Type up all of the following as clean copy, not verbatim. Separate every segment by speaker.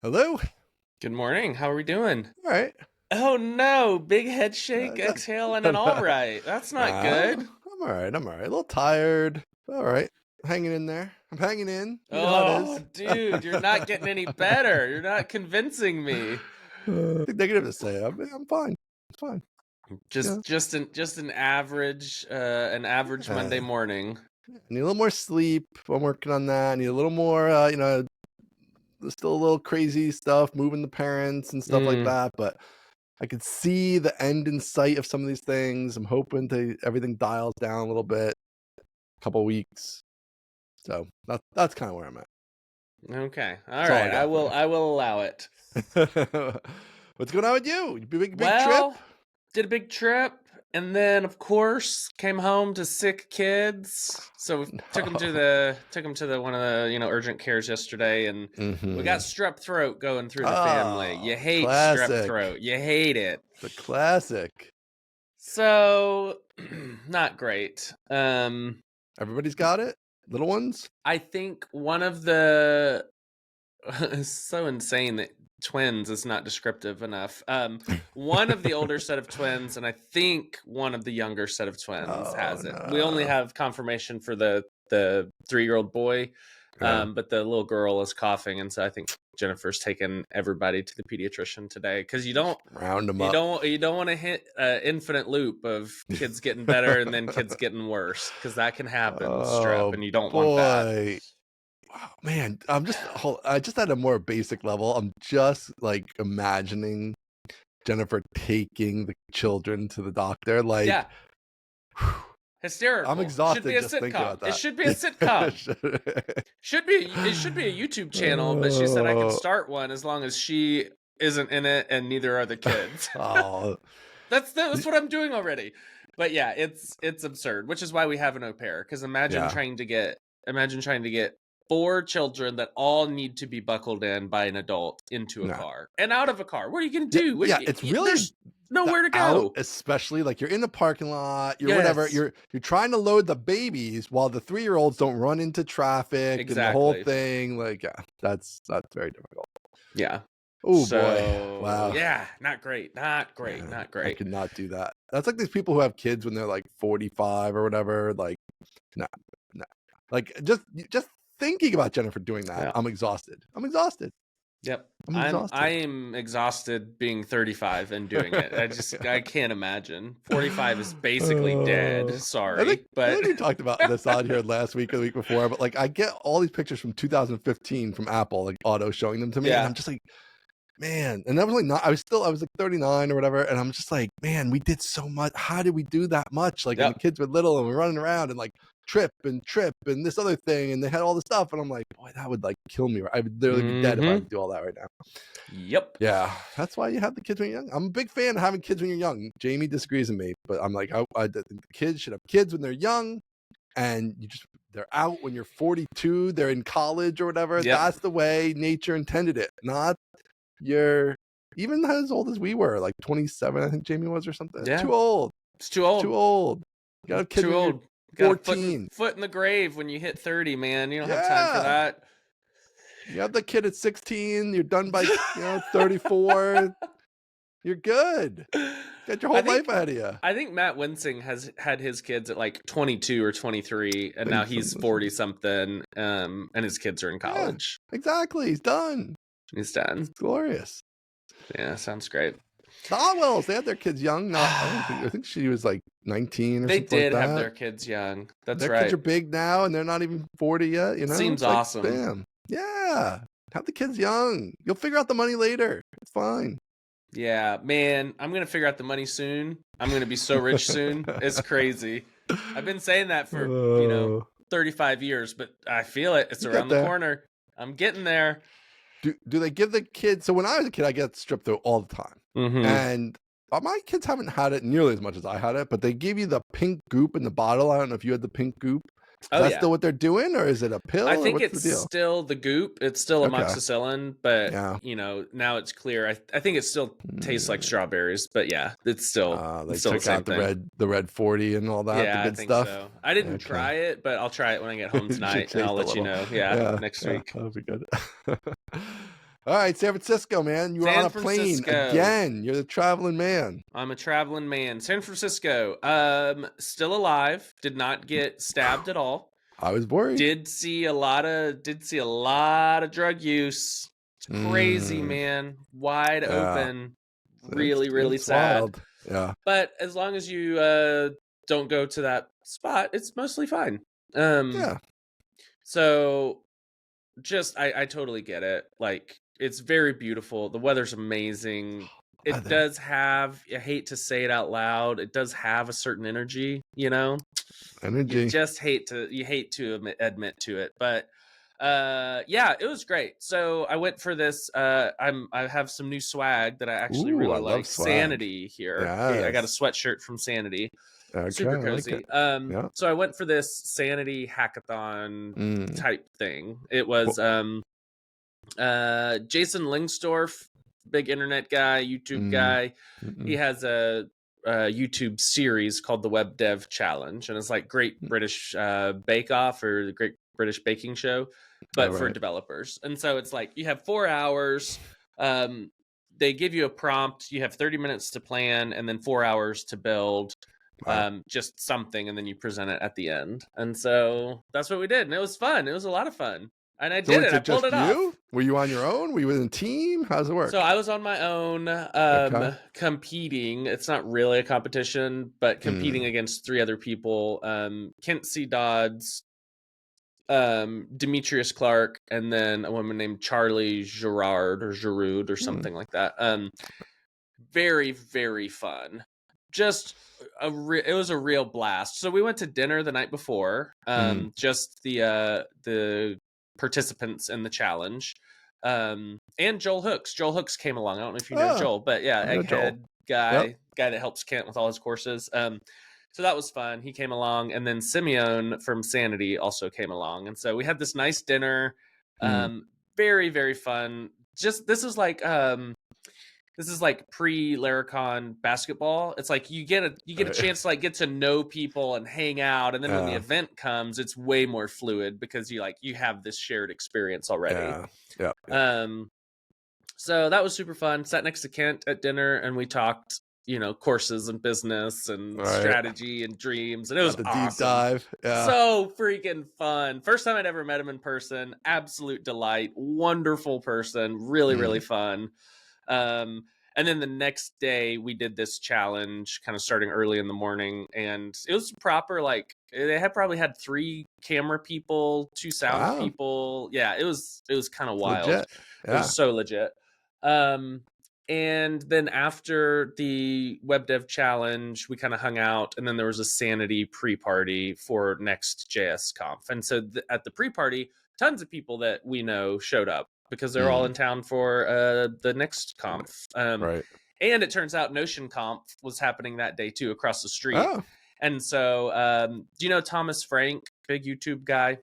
Speaker 1: Hello?
Speaker 2: Good morning. How are we doing?
Speaker 1: All right.
Speaker 2: Oh no, big head shake,
Speaker 1: Good.
Speaker 2: exhale, and an all right. That's not good.
Speaker 1: I'm all right. I'm all right. A little tired. All right. Hanging in there. I'm hanging in. You know how it
Speaker 2: Oh,
Speaker 1: is.
Speaker 2: dude, you're not getting any better. You're not convincing me.
Speaker 1: Nothing negative to say. I'm fine. It's fine. Yeah.
Speaker 2: Just an average Monday
Speaker 1: Uh,
Speaker 2: morning.
Speaker 1: need a little more sleep. I'm working on that. Need a little more, there's still a little crazy stuff, moving the parents and stuff like
Speaker 2: Mm,
Speaker 1: that. But I could see the end in sight of some of these things. I'm hoping everything dials down a little bit, couple weeks. So that's kind of where I'm at.
Speaker 2: okay. All
Speaker 1: That's all I
Speaker 2: right. I
Speaker 1: got
Speaker 2: will
Speaker 1: for
Speaker 2: I will allow it.
Speaker 1: you. What's going on with you? Big trip?
Speaker 2: Well, did a big trip, and then of course came home to sick kids. So we took them to
Speaker 1: No.
Speaker 2: the one of the urgent cares yesterday, and we got
Speaker 1: Mm-hmm.
Speaker 2: strep throat going through the family. You
Speaker 1: Oh,
Speaker 2: hate strep
Speaker 1: classic.
Speaker 2: throat. You hate it.
Speaker 1: The classic.
Speaker 2: So not great.
Speaker 1: Everybody's got it? Little ones?
Speaker 2: I think one of the it's so insane that twins is not descriptive enough. One of the older set of twins, and I think one of the younger set of twins
Speaker 1: Oh,
Speaker 2: has it. We only
Speaker 1: no.
Speaker 2: have confirmation for the 3-year-old boy,
Speaker 1: Yeah.
Speaker 2: but the little girl is coughing, and so I think Jennifer's taken everybody to the pediatrician today because
Speaker 1: Round them
Speaker 2: you
Speaker 1: up.
Speaker 2: don't want to hit an infinite loop of kids getting better and then kids getting worse because that can happen with strep,
Speaker 1: Oh,
Speaker 2: and you don't want that.
Speaker 1: boy. Wow, man, I just at a more basic level, I'm just like imagining Jennifer taking the children to the doctor. Like,
Speaker 2: Yeah,
Speaker 1: whew, I'm
Speaker 2: hysterical. Should be
Speaker 1: exhausted
Speaker 2: a
Speaker 1: just thinking
Speaker 2: sitcom.
Speaker 1: about
Speaker 2: It
Speaker 1: that.
Speaker 2: should be a sitcom. It should be a YouTube channel, but she said I could
Speaker 1: Oh,
Speaker 2: start one as long as she isn't in it and neither are the kids.
Speaker 1: oh,
Speaker 2: That's what I'm doing already. But yeah, it's absurd, which is why we have an au pair. Because
Speaker 1: yeah,
Speaker 2: imagine trying to get 4 children that all need to be buckled in by an adult into a
Speaker 1: no,
Speaker 2: car and out of a car. What are you gonna
Speaker 1: yeah,
Speaker 2: do?
Speaker 1: yeah. It's really
Speaker 2: There's nowhere to
Speaker 1: out,
Speaker 2: go.
Speaker 1: especially like you're in the parking lot, you're whatever,
Speaker 2: Yes,
Speaker 1: you're trying to load the babies while the 3-year-olds don't run into traffic and the whole
Speaker 2: exactly.
Speaker 1: thing. Like, yeah, that's very difficult.
Speaker 2: Yeah.
Speaker 1: Oh boy,
Speaker 2: So
Speaker 1: wow.
Speaker 2: yeah, not great. Not great.
Speaker 1: Man,
Speaker 2: Not
Speaker 1: I
Speaker 2: great.
Speaker 1: could not do that. That's like these people who have kids when they're like 45 or whatever. Like, nah, nah. Like just thinking about Jennifer doing that,
Speaker 2: Yeah.
Speaker 1: I'm exhausted. I'm exhausted.
Speaker 2: Yep.
Speaker 1: I'm
Speaker 2: I
Speaker 1: exhausted.
Speaker 2: am exhausted being 35 and doing it. I can't imagine. 45 is basically dead.
Speaker 1: Uh,
Speaker 2: Sorry,
Speaker 1: I
Speaker 2: but
Speaker 1: think we talked about this on here last week or the week before, but like I get all these pictures from 2015 from Apple, like Auto showing them to me, and
Speaker 2: yeah.
Speaker 1: I'm just like, man, and that was like not. I was like 39 or whatever, and I'm just like, man, we did so much. How did we do that much? Like, and the
Speaker 2: Yep.
Speaker 1: kids were little, and we're running around and like trip and this other thing, and they had all the stuff, and I'm like, boy, that would like kill me. I would literally be dead if I had
Speaker 2: Mhm.
Speaker 1: to do all that right now.
Speaker 2: Yep.
Speaker 1: Yeah, that's why you have the kids when you're young. I'm a big fan of having kids when you're young. Jamie disagrees with me, but I'm like, I think the kids should have kids when they're young, and they're out when you're 42, they're in college or whatever.
Speaker 2: Yep.
Speaker 1: That's the way nature intended it, not you're even as old as we were, like 27, I think Jamie was or something.
Speaker 2: Yeah.
Speaker 1: Too old.
Speaker 2: It's too
Speaker 1: Too
Speaker 2: old.
Speaker 1: old. You gotta have kids
Speaker 2: Too
Speaker 1: when you're
Speaker 2: old. Got a
Speaker 1: 14.
Speaker 2: foot in the grave when you hit 30, man. You don't have time for
Speaker 1: Yeah.
Speaker 2: that.
Speaker 1: You have the kid at 16, you're done by 34. You're good. Got your
Speaker 2: I
Speaker 1: whole life
Speaker 2: think
Speaker 1: ahead of you.
Speaker 2: I think Matt Winsing has had his kids at like 22 or 23, and now
Speaker 1: Think
Speaker 2: he's
Speaker 1: something.
Speaker 2: 40 something, and his kids are in
Speaker 1: Yeah,
Speaker 2: college.
Speaker 1: exactly. He's done.
Speaker 2: He's done.
Speaker 1: It's glorious.
Speaker 2: Yeah, sounds great.
Speaker 1: The Otwells, they had their kids young. Not, I think she was like 19 or
Speaker 2: They
Speaker 1: something like
Speaker 2: did have
Speaker 1: that.
Speaker 2: their kids young. That's
Speaker 1: Their kids
Speaker 2: right.
Speaker 1: are big now, and they're not even 40 yet.
Speaker 2: Seems
Speaker 1: It's like,
Speaker 2: awesome.
Speaker 1: bam, yeah. Have the kids young. You'll figure out the money later. It's fine.
Speaker 2: Yeah, man, I'm gonna figure out the money soon. I'm gonna be so rich soon. It's crazy. I've been saying that for
Speaker 1: Oh,
Speaker 2: 35 years, but I feel it. It's
Speaker 1: you get
Speaker 2: around the
Speaker 1: there.
Speaker 2: corner. I'm getting there.
Speaker 1: Do they give the kids? So when I was a kid, I get strep throat all the time,
Speaker 2: Mm-hmm.
Speaker 1: and my kids haven't had it nearly as much as I had it. But they give you the pink goop in the bottle. I don't know if you had the pink goop. Is
Speaker 2: Oh
Speaker 1: that
Speaker 2: yeah.
Speaker 1: still what they're doing, or is it a
Speaker 2: I
Speaker 1: pill, or
Speaker 2: think
Speaker 1: what's the
Speaker 2: it's
Speaker 1: deal?
Speaker 2: still the goop. It's still
Speaker 1: Okay,
Speaker 2: amoxicillin, but
Speaker 1: yeah.
Speaker 2: now it's clear. I think it still tastes like
Speaker 1: Mm.
Speaker 2: strawberries, but yeah,
Speaker 1: They
Speaker 2: it's still the
Speaker 1: took
Speaker 2: same
Speaker 1: out
Speaker 2: thing.
Speaker 1: the red 40 and all that, the
Speaker 2: Yeah, I
Speaker 1: good
Speaker 2: think
Speaker 1: stuff.
Speaker 2: so. I didn't
Speaker 1: Okay.
Speaker 2: try it, but I'll try it when I get home
Speaker 1: You should
Speaker 2: tonight, and I'll
Speaker 1: taste a
Speaker 2: let you
Speaker 1: little.
Speaker 2: know. Yeah,
Speaker 1: Yeah,
Speaker 2: next
Speaker 1: yeah,
Speaker 2: week.
Speaker 1: that'll be good. All right, San Francisco, man. You were on
Speaker 2: San
Speaker 1: a plane
Speaker 2: Francisco.
Speaker 1: again. You're the traveling man.
Speaker 2: I'm a traveling man. San Francisco. Still alive. Did not get stabbed at all.
Speaker 1: I was worried.
Speaker 2: Did see a lot of drug use. It's crazy, man. Wide open. Really, really
Speaker 1: It's
Speaker 2: sad.
Speaker 1: wild. Yeah.
Speaker 2: But as long as you don't go to that spot, it's mostly fine.
Speaker 1: Yeah.
Speaker 2: So just I totally get it. Like, it's very beautiful. The weather's amazing. It does have, I hate to say it out loud, it does have a certain energy, you know?
Speaker 1: Energy.
Speaker 2: You just hate to admit to it. But yeah, it was great. So I went for this. I have some new swag that I actually really like. Sanity here.
Speaker 1: Yes.
Speaker 2: I got a sweatshirt from Sanity.
Speaker 1: Okay,
Speaker 2: Super cozy.
Speaker 1: like it.
Speaker 2: So I went for this Sanity hackathon type thing. It was Jason Lingstorff, big internet guy, YouTube guy. He has a YouTube series called the Web Dev Challenge, and it's like Great British Bake Off or the Great British Baking Show, but for developers. And so it's like you have 4 hours. They give you a prompt. You have 30 minutes to plan, and then 4 hours to build just something, and then you present it at the end. And so that's what we did, and it was fun. It was a lot of fun. And I did it. I pulled it off.
Speaker 1: Were you on your own? Were you in a team? How does it work?
Speaker 2: So I was on my own, competing. It's not really a competition, but competing against 3 other people: Kent C. Dodds, Demetrius Clark, and then a woman named Charlie Giroud or something like that. Very, very fun. Just it was a real blast. So we went to dinner the night before. Just the participants in the challenge, and Joel Hooks came along. I don't know if you know Joel, but yeah, Egghead guy that helps Kent with all his courses. So that was fun. He came along, and then Simeon from Sanity also came along, and so we had this nice dinner. Very, very fun. Just this is like pre-Laracon basketball. It's like you get a chance to like get to know people and hang out, and then when the event comes, it's way more fluid because you have this shared experience already. So that was super fun. Sat next to Kent at dinner, and we talked, courses and business and strategy and dreams, and it was awesome. Deep dive. So freaking fun. First time I'd ever met him in person. Absolute delight. Wonderful person. Really, really fun. And then the next day we did this challenge kind of starting early in the morning, and it was proper. Like they probably had 3 camera people, 2 sound people. Yeah, it was kind of wild. Legit. It was so legit. And then after the Web Dev Challenge, we kind of hung out, and then there was a Sanity pre-party for next JS Conf. And so at the pre-party, tons of people that we know showed up because they're all in town for the next conf. And it turns out Notion Conf was happening that day too, across the street. And so do you know Thomas Frank, big YouTube guy?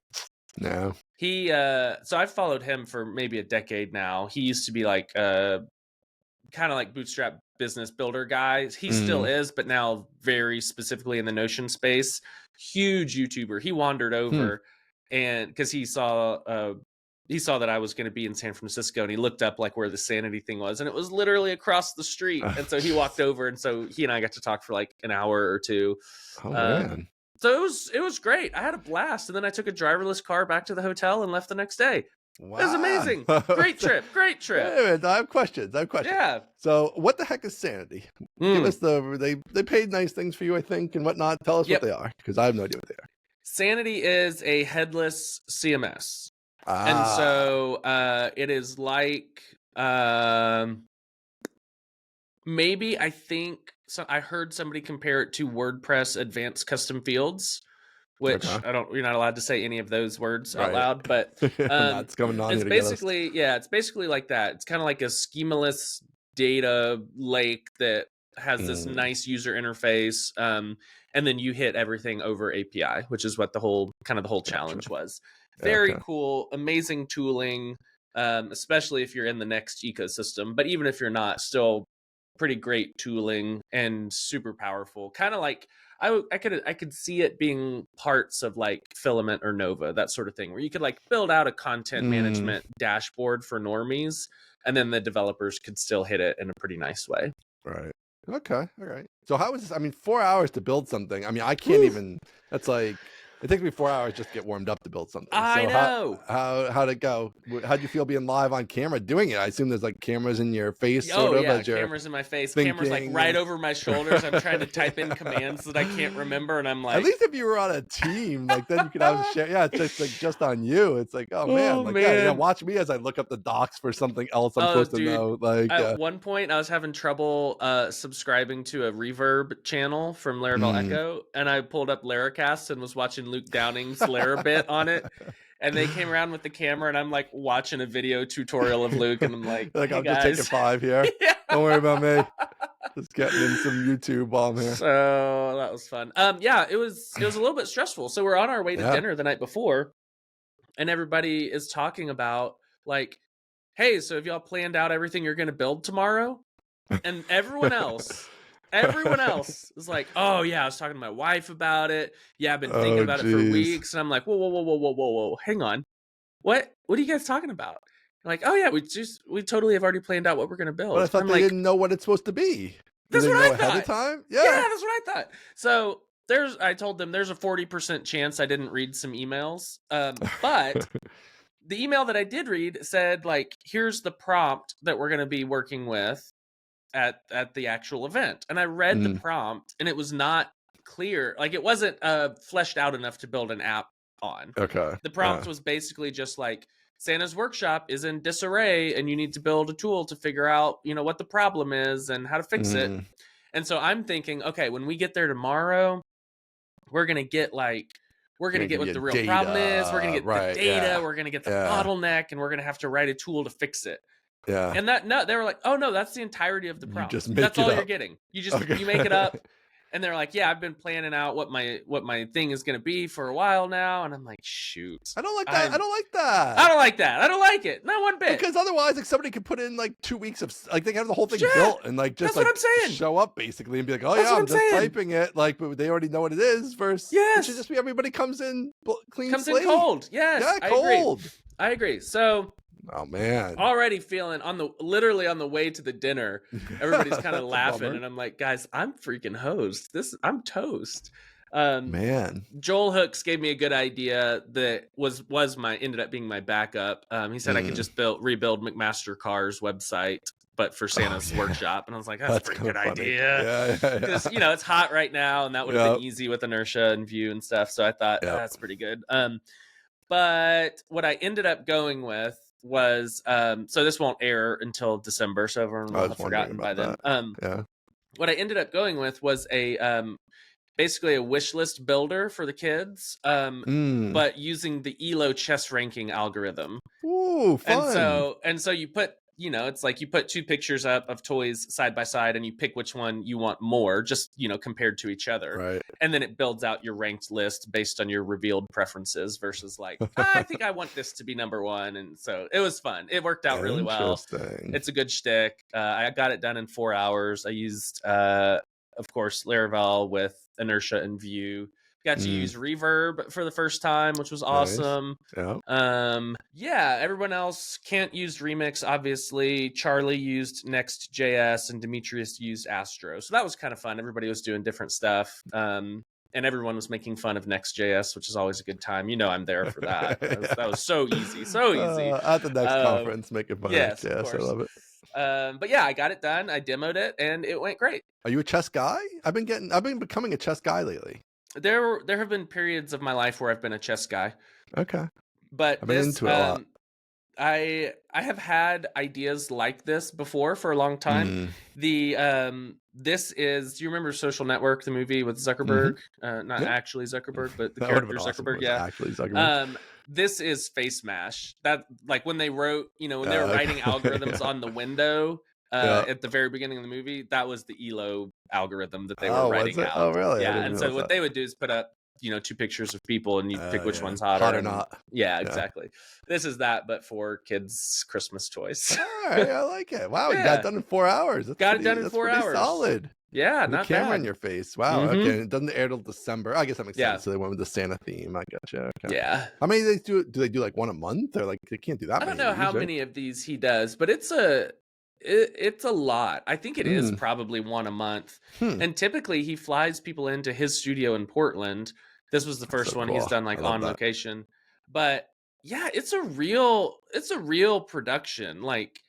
Speaker 1: No.
Speaker 2: He so I've followed him for maybe a decade now. He used to be like kind of like bootstrap business builder guy. He still is, but now very specifically in the Notion space. Huge YouTuber. He wandered over and because he saw that I was going to be in San Francisco, and he looked up like where the Sanity thing was, and it was literally across the street. And so he walked over, and so he and I got to talk for like an hour or 2.
Speaker 1: Man.
Speaker 2: So it was great. I had a blast, and then I took a driverless car back to the hotel and left the next day. Wow. It was amazing. Great trip.
Speaker 1: Wait, I have questions.
Speaker 2: Yeah.
Speaker 1: So what the heck is Sanity? Give us they paid nice things for you, I think, and whatnot. Tell us what they are, because I have no idea what they are.
Speaker 2: Sanity is a headless CMS. And so it is like maybe I think I heard somebody compare it to WordPress Advanced Custom Fields, which you're not allowed to say any of those words out loud, but
Speaker 1: it's
Speaker 2: basically like that. It's kind of like a schemaless data lake that has this nice user interface, and then you hit everything over API, which is what the whole challenge was. Very cool, amazing tooling, especially if you're in the Next ecosystem. But even if you're not, still pretty great tooling and super powerful. Kind of like I could see it being parts of like Filament or Nova, that sort of thing, where you could like build out a content management dashboard for normies, and then the developers could still hit it in a pretty nice way.
Speaker 1: Right. Okay. All right. So how was this? I mean, 4 hours to build something. I mean, I can't
Speaker 2: Whew.
Speaker 1: even. That's like it takes me 4 hours just to get warmed up to build something.
Speaker 2: I
Speaker 1: So
Speaker 2: know.
Speaker 1: how'd it go? How'd you feel being live on camera doing it? I assume there's like cameras in your face, sort of, as you're
Speaker 2: cameras in my face, cameras like
Speaker 1: thinking.
Speaker 2: right over my shoulders. I'm trying to type in commands that I can't remember, and I'm like,
Speaker 1: At least if you were on a team, like then you could have a share. Yeah, it's just like just on you. It's like, oh man, like yeah,
Speaker 2: man.
Speaker 1: watch me as I look up the docs for something else I'm
Speaker 2: Oh,
Speaker 1: supposed
Speaker 2: dude.
Speaker 1: to know. Like
Speaker 2: At one point, I was having trouble subscribing to a Reverb channel from Laravel Echo, and I pulled up Laracast and was watching Luke Downing's Larabit on it. And they came around with the camera, and I'm like watching a video tutorial of Luke, and I'm like,
Speaker 1: like
Speaker 2: hey,
Speaker 1: I'm
Speaker 2: guys.
Speaker 1: just taking 5 here.
Speaker 2: Yeah.
Speaker 1: Don't worry about me. Just getting in some YouTube while I'm here.
Speaker 2: So that was fun. Yeah, it was a little bit stressful. So we're on our way to dinner the night before, and everybody is talking about like, hey, so have y'all planned out everything you're going to build tomorrow? And everyone else is like, oh yeah, I was talking to my wife about it. Yeah, I've been thinking about it for weeks. And I'm like, whoa, hang on. What are you guys talking about? I'm like, oh yeah, we totally have already planned out what we're going to build.
Speaker 1: But I thought they didn't know what it's supposed to be.
Speaker 2: That's what I thought.
Speaker 1: Ahead of time?
Speaker 2: Yeah, that's what I thought. So I told them there's a 40% chance I didn't read some emails. But the email that I did read said, like, here's the prompt that we're going to be working with at the actual event. And I read the prompt, and it was not clear. Like, it wasn't fleshed out enough to build an app on.
Speaker 1: Okay.
Speaker 2: The prompt was basically just like, Santa's workshop is in disarray, and you need to build a tool to figure out, what the problem is and how to fix it. And so I'm thinking, okay, when we get there tomorrow, we're going to get what the real problem is. We're going to get the data. Yeah. We're going to get the bottleneck, and we're going to have to write a tool to fix it.
Speaker 1: Yeah.
Speaker 2: And they were like, oh no, that's the entirety of the prompt. That's all you're getting. You make it up. And they're like, yeah, I've been planning out what my thing is going to be for a while now. And I'm like, shoot.
Speaker 1: I don't like that. I don't like that.
Speaker 2: I don't like that. I don't like it. Not one bit.
Speaker 1: Because otherwise, like, somebody could put in like 2 weeks of, like, they have the whole thing built and like just
Speaker 2: that's what I'm saying.
Speaker 1: Show up basically and be like, oh yeah, I'm just typing it. Like, but they already know what it is. Versus, it should just be everybody comes in clean slate.
Speaker 2: In cold. Yes.
Speaker 1: Yeah, cold.
Speaker 2: I agree. So.
Speaker 1: Oh man!
Speaker 2: Already feeling literally on the way to the dinner, everybody's kind of laughing, and I'm like, guys, I'm freaking host. I'm toast.
Speaker 1: Man,
Speaker 2: Joel Hooks gave me a good idea that ended up being my backup. He said I could just rebuild McMaster-Carr's website, but for Santa's workshop, and I was like, that's a pretty good idea. Because it's hot right now, and that would have been easy with Inertia and Vue and stuff. So I thought that's pretty good. But what I ended up going with was so this won't air until December, so everyone will have forgotten by then. What I ended up going with was a basically a wish list builder for the kids, but using the Elo chess ranking algorithm.
Speaker 1: Ooh, fun.
Speaker 2: And so you put it's like you put 2 pictures up of toys side by side, and you pick which one you want more, just compared to each other,
Speaker 1: right? And
Speaker 2: then it builds out your ranked list based on your revealed preferences versus like I think I want this to be number 1, and so it was fun. It worked out really well. It's a good shtick. I got it done in 4 hours. I used of course Laravel with Inertia and Vue. Got to use Reverb for the first time, which was awesome.
Speaker 1: Nice.
Speaker 2: Yeah. Everyone else can't use Remix, obviously. Charlie used Next.js, and Demetrius used Astro. So that was kind of fun. Everybody was doing different stuff. And everyone was making fun of Next.js, which is always a good time. I'm there for that. That was so easy. So easy.
Speaker 1: At the next conference, making fun of Next.js. I love it.
Speaker 2: But yeah, I got it done. I demoed it, and it went great.
Speaker 1: Are you a chess guy? I've been becoming a chess guy lately.
Speaker 2: There have been periods of my life where I've been a chess guy.
Speaker 1: Okay.
Speaker 2: But
Speaker 1: I've been into it a lot.
Speaker 2: I have had ideas like this before for a long time. This is, do you remember Social Network, the movie with Zuckerberg? Not actually Zuckerberg, but the character Zuckerberg. Yeah.
Speaker 1: Actually Zuckerberg.
Speaker 2: This is Face Mash. That, like, when they wrote, when they were writing algorithms on the window at the very beginning of the movie, that was the Elo algorithm that they were writing out.
Speaker 1: Oh, really?
Speaker 2: Yeah. And so what they would do is put up 2 pictures of people, and you pick which one's hotter.
Speaker 1: Hot or not.
Speaker 2: Yeah, exactly. This is that, but for kids' Christmas toys.
Speaker 1: All right, I like it. Wow, you got it done in 4 hours.
Speaker 2: Got it done in 4 hours.
Speaker 1: Solid.
Speaker 2: Yeah,
Speaker 1: with a
Speaker 2: not
Speaker 1: camera in
Speaker 2: bad.
Speaker 1: your face. Wow. Okay, and it doesn't air till December. I guess that makes
Speaker 2: Yeah.
Speaker 1: sense. So they went with the Santa theme. I gotcha. Okay.
Speaker 2: Yeah.
Speaker 1: How many they do? Do they do like one a month, or like they can't do that
Speaker 2: I don't
Speaker 1: many of
Speaker 2: know how
Speaker 1: these, right?
Speaker 2: many of these he does, but it's a lot. I think it is
Speaker 1: Mm.
Speaker 2: probably one a month.
Speaker 1: Hmm.
Speaker 2: And typically he flies people into his studio in Portland. This was the
Speaker 1: That's
Speaker 2: first
Speaker 1: so
Speaker 2: one he's
Speaker 1: cool.
Speaker 2: done
Speaker 1: I
Speaker 2: like
Speaker 1: love
Speaker 2: on
Speaker 1: that.
Speaker 2: location. But yeah, it's a real production. Like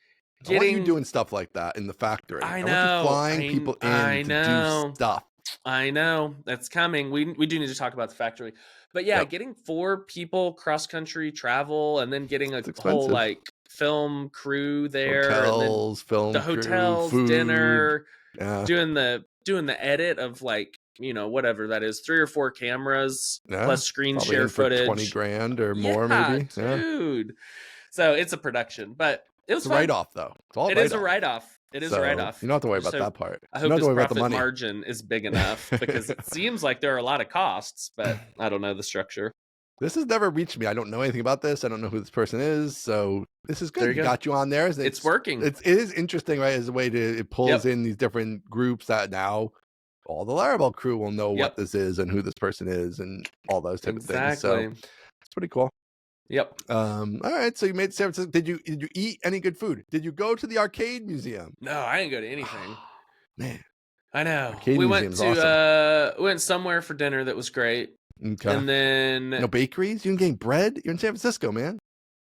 Speaker 1: I want you
Speaker 2: getting
Speaker 1: doing stuff like that in the factory.
Speaker 2: I
Speaker 1: I want you
Speaker 2: know.
Speaker 1: flying people in
Speaker 2: I
Speaker 1: to do
Speaker 2: know.
Speaker 1: stuff.
Speaker 2: I know. That's coming. We do need to talk about the factory. But yeah,
Speaker 1: Yep.
Speaker 2: getting 4 people cross country travel and then getting a
Speaker 1: It's
Speaker 2: whole
Speaker 1: expensive.
Speaker 2: like film crew there and then
Speaker 1: Hotels,
Speaker 2: the
Speaker 1: film crew,
Speaker 2: hotels,
Speaker 1: food.
Speaker 2: dinner,
Speaker 1: Yeah.
Speaker 2: doing the edit of like, whatever that is, 3 or 4 cameras
Speaker 1: Yeah.
Speaker 2: plus screen
Speaker 1: Probably
Speaker 2: share
Speaker 1: in for 20
Speaker 2: footage.
Speaker 1: grand or more,
Speaker 2: Yeah,
Speaker 1: maybe. Yeah.
Speaker 2: dude. So it's a production, but it
Speaker 1: It's
Speaker 2: was
Speaker 1: a
Speaker 2: fun.
Speaker 1: write off, though. It's all
Speaker 2: It is
Speaker 1: write
Speaker 2: a
Speaker 1: off.
Speaker 2: write-off. It is a
Speaker 1: So you
Speaker 2: write-off.
Speaker 1: don't have to worry
Speaker 2: I just
Speaker 1: about
Speaker 2: hope
Speaker 1: that part.
Speaker 2: I
Speaker 1: You don't
Speaker 2: hope
Speaker 1: have to
Speaker 2: his
Speaker 1: worry about the
Speaker 2: profit
Speaker 1: money.
Speaker 2: margin is big enough because it seems like there are a lot of costs, but I don't know the structure.
Speaker 1: This has never reached me. I don't know anything about this. I don't know who this person is. So this is
Speaker 2: There
Speaker 1: good.
Speaker 2: you
Speaker 1: You
Speaker 2: go.
Speaker 1: got you on there.
Speaker 2: It's working.
Speaker 1: It is interesting, right? As a way to, it pulls
Speaker 2: Yep.
Speaker 1: in these different groups that now all the Laravel crew will know what
Speaker 2: Yep.
Speaker 1: this is and who this person is and all those type of things. So
Speaker 2: Exactly.
Speaker 1: it's pretty cool.
Speaker 2: Yep.
Speaker 1: All right. So you made San Francisco. Did you eat any good food? Did you go to the arcade museum?
Speaker 2: No, I didn't go to anything.
Speaker 1: Man,
Speaker 2: I know.
Speaker 1: arcade
Speaker 2: We went
Speaker 1: museum's
Speaker 2: to
Speaker 1: awesome.
Speaker 2: went somewhere for dinner that was great.
Speaker 1: Okay.
Speaker 2: And then
Speaker 1: No bakeries? You can get bread? You're in San Francisco, man.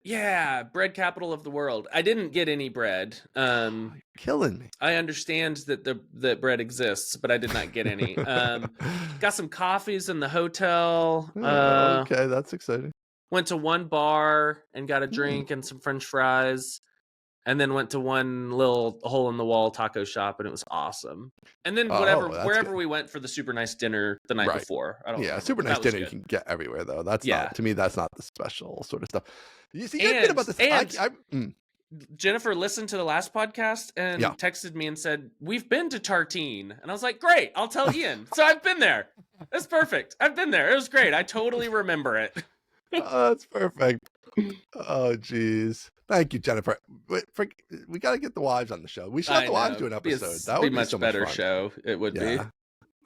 Speaker 2: yeah, bread capital of the world. I didn't get any bread.
Speaker 1: You're killing me.
Speaker 2: I understand that bread exists, but I did not get any. Got some coffees in the hotel.
Speaker 1: Okay, that's exciting.
Speaker 2: Went to one bar and got a drink and some French fries, and then went to one little hole in the wall taco shop, and it was awesome. And then wherever
Speaker 1: good.
Speaker 2: we went for the super nice dinner the night before. I don't remember.
Speaker 1: Super nice
Speaker 2: That was
Speaker 1: dinner you
Speaker 2: good.
Speaker 1: can get everywhere though. That's
Speaker 2: Yeah.
Speaker 1: not, to me, that's not the special sort of stuff. You see, you're good about this.
Speaker 2: Jennifer listened to the last podcast and
Speaker 1: Yeah.
Speaker 2: texted me and said, "We've been to Tartine." And I was like, "Great, I'll tell Ian." So I've been there. That's perfect. I've been there. It was great. I totally remember it.
Speaker 1: Oh, that's perfect. Oh, geez. Thank you, Jennifer. We got to get the wives on the show. We should have the wives do an episode. That would be
Speaker 2: much
Speaker 1: so
Speaker 2: better
Speaker 1: much fun.
Speaker 2: show. It would be.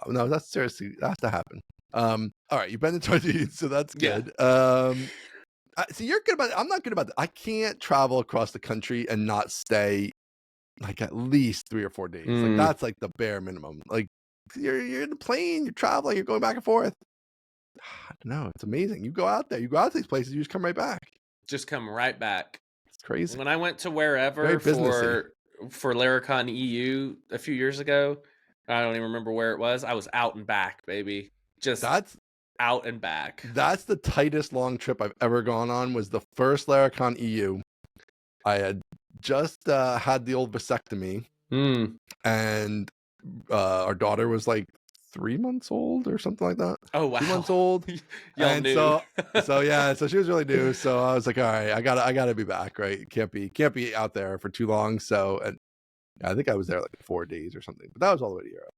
Speaker 1: Oh, no, that's seriously, that has to happen. All right, you've been to Tartine, so that's good. See, you're good about it. I'm not good about that. I can't travel across the country and not stay like at least 3 or 4 days. Like that's like the bare minimum. Like you're in the plane, you're traveling, you're going back and forth. I don't know. It's amazing. You go out there, you go out to these places, you just come right back.
Speaker 2: Just come right back.
Speaker 1: It's crazy.
Speaker 2: When I went to wherever for Laracon EU a few years ago, I don't even remember where it was. I was out and back, baby. That's out and back.
Speaker 1: That's the tightest long trip I've ever gone on. Was the first Laracon EU. I had just had the old vasectomy, and our daughter was like 3 months old or something like that.
Speaker 2: Oh wow,
Speaker 1: 2 months old.
Speaker 2: Y'all knew.
Speaker 1: So she was really new. So I was like, all right, I gotta be back, right? Can't be out there for too long. So, and I think I was there like 4 days or something, but that was all the way to Europe.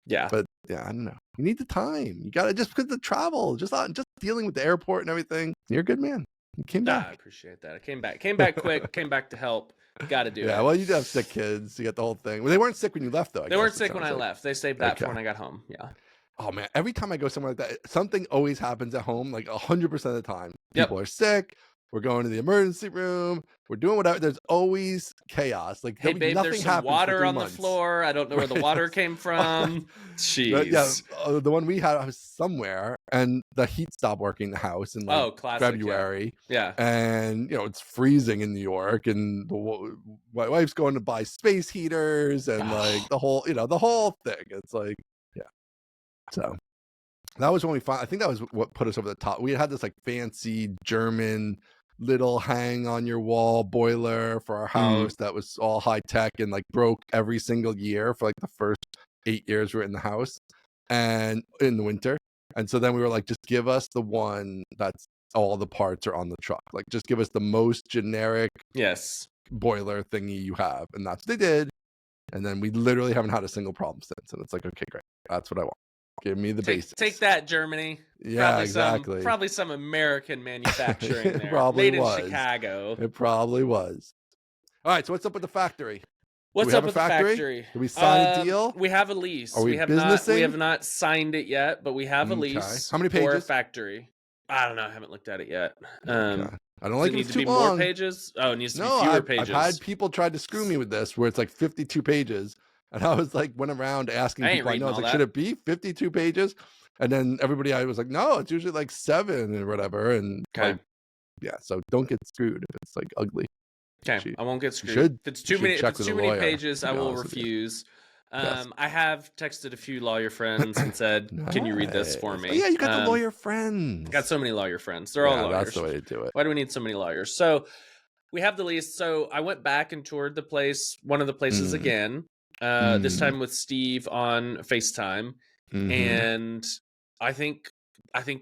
Speaker 2: Yeah,
Speaker 1: but yeah, I don't know. You need the time. You gotta, just because the travel, just dealing with the airport and everything. You're a good man. You came back.
Speaker 2: I appreciate that. I came back quick. Came back to help. Got to do it.
Speaker 1: Yeah, well, you do have sick kids. You got the whole thing. Well, they weren't sick when you left, though.
Speaker 2: They weren't sick when I left. They saved that for when I got home. Yeah.
Speaker 1: Oh man, every time I go somewhere like that, something always happens at home. Like 100% of the time, people are sick. We're going to the emergency room. We're doing whatever. There's always chaos. Like,
Speaker 2: hey, babe,
Speaker 1: nothing
Speaker 2: there's some water on the floor. I don't know where the water came from. Jeez.
Speaker 1: Yeah, the one we had, I was somewhere, and the heat stopped working in the house in like February.
Speaker 2: Yeah.
Speaker 1: And it's freezing in New York, and my wife's going to buy space heaters and like the whole thing. It's like, yeah. So that was when we I think that was what put us over the top. We had this like fancy German little hang on your wall boiler for our house that was all high tech and like broke every single year for like the first 8 years we were in the house and in the winter. And so then we were like, just give us the one that's all the parts are on the truck. Like, just give us the most generic boiler thingy you have. And that's what they did. And then we literally haven't had a single problem since. And it's like, okay, great. That's what I want. Give me the basics.
Speaker 2: Take that, Germany.
Speaker 1: Yeah, exactly.
Speaker 2: Probably some American manufacturing there.
Speaker 1: Probably
Speaker 2: Made
Speaker 1: was.
Speaker 2: in Chicago.
Speaker 1: It probably was. All right, so what's up with the factory? Do
Speaker 2: What's
Speaker 1: we
Speaker 2: up
Speaker 1: have a
Speaker 2: with the
Speaker 1: factory?
Speaker 2: factory?
Speaker 1: Did we sign a deal?
Speaker 2: We have a lease.
Speaker 1: Are we
Speaker 2: We have
Speaker 1: businessing?
Speaker 2: not signed it yet, but we have a
Speaker 1: Okay.
Speaker 2: lease
Speaker 1: How many
Speaker 2: for a
Speaker 1: pages?
Speaker 2: factory. I don't know. I haven't looked at it yet.
Speaker 1: Okay. I don't
Speaker 2: Does
Speaker 1: like
Speaker 2: it
Speaker 1: if
Speaker 2: need
Speaker 1: it's
Speaker 2: to
Speaker 1: too
Speaker 2: be more
Speaker 1: long.
Speaker 2: pages? Oh, it needs to be
Speaker 1: No,
Speaker 2: fewer
Speaker 1: I've had
Speaker 2: pages.
Speaker 1: people try to screw me with this where it's like 52 pages. And I was like, went around asking
Speaker 2: I ain't
Speaker 1: people I
Speaker 2: reading
Speaker 1: know, I was
Speaker 2: all
Speaker 1: like, should
Speaker 2: that.
Speaker 1: it be 52 pages? And then everybody I was like, no, it's usually like 7 or whatever. And
Speaker 2: Okay.
Speaker 1: like, yeah, so don't get screwed if it's like ugly.
Speaker 2: Okay, I won't get
Speaker 1: You
Speaker 2: screwed.
Speaker 1: should,
Speaker 2: If it's
Speaker 1: you
Speaker 2: too many,
Speaker 1: should
Speaker 2: if
Speaker 1: check
Speaker 2: it's
Speaker 1: with a
Speaker 2: too many
Speaker 1: lawyer,
Speaker 2: pages,
Speaker 1: to
Speaker 2: I
Speaker 1: be
Speaker 2: will
Speaker 1: honest with you.
Speaker 2: refuse.
Speaker 1: Yes.
Speaker 2: I have texted a few lawyer friends and said, "Can you read this for
Speaker 1: Nice.
Speaker 2: me?"
Speaker 1: Oh, yeah, you got the lawyer friends.
Speaker 2: Got so many lawyer friends. They're all
Speaker 1: Yeah,
Speaker 2: lawyers.
Speaker 1: that's the way to do it.
Speaker 2: Why do we need so many lawyers? So we have the lease. So I went back and toured the place, one of the places again. This time with Steve on FaceTime, and I think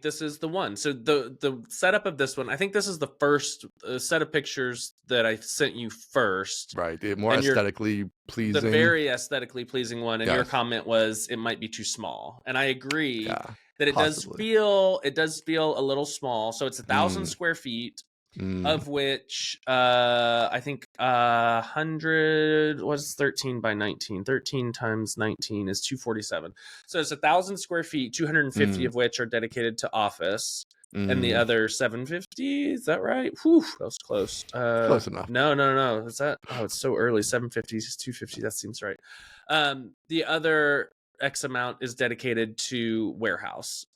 Speaker 2: this is the one. So the setup of this one, I think this is the first set of pictures that I sent you first.
Speaker 1: Right, the more
Speaker 2: And
Speaker 1: aesthetically pleasing.
Speaker 2: The very aesthetically pleasing one, and your
Speaker 1: Yes.
Speaker 2: comment was it might be too small, and I agree
Speaker 1: Yeah,
Speaker 2: that it
Speaker 1: possibly.
Speaker 2: does feel a little small. So it's 1,000 square feet, of which I think 100 was 13 by 19. 13 times 19 is 247. So it's 1,000 square feet, 250 of which are dedicated to office. And the other 750, is that right? Whew, that was close.
Speaker 1: Close enough.
Speaker 2: No. Is that? Oh, it's so early. 750 is 250. That seems right. The other X amount is dedicated to warehouse.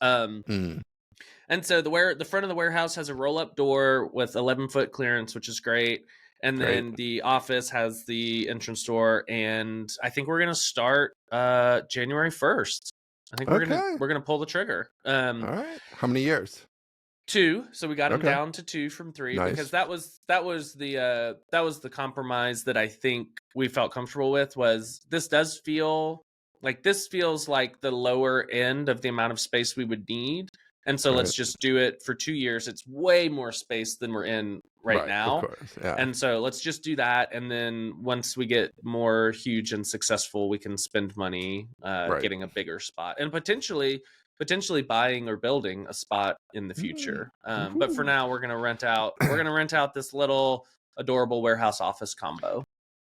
Speaker 2: And so the front of the warehouse has a roll-up door with 11-foot clearance, which is great. And then the office has the entrance door, and I think we're gonna start January 1st. I think we're gonna pull the trigger.
Speaker 1: All right. How many years?
Speaker 2: 2. So we got him down to 2 from 3 because that was the compromise that I think we felt comfortable with. Was this feels like the lower end of the amount of space we would need. And so let's just do it for 2 years. It's way more space than we're in right now.
Speaker 1: Of course, yeah.
Speaker 2: And so let's just do that. And then once we get more huge and successful, we can spend money getting a bigger spot and potentially buying or building a spot in the future. But for now, we're going to rent out this little adorable warehouse office combo.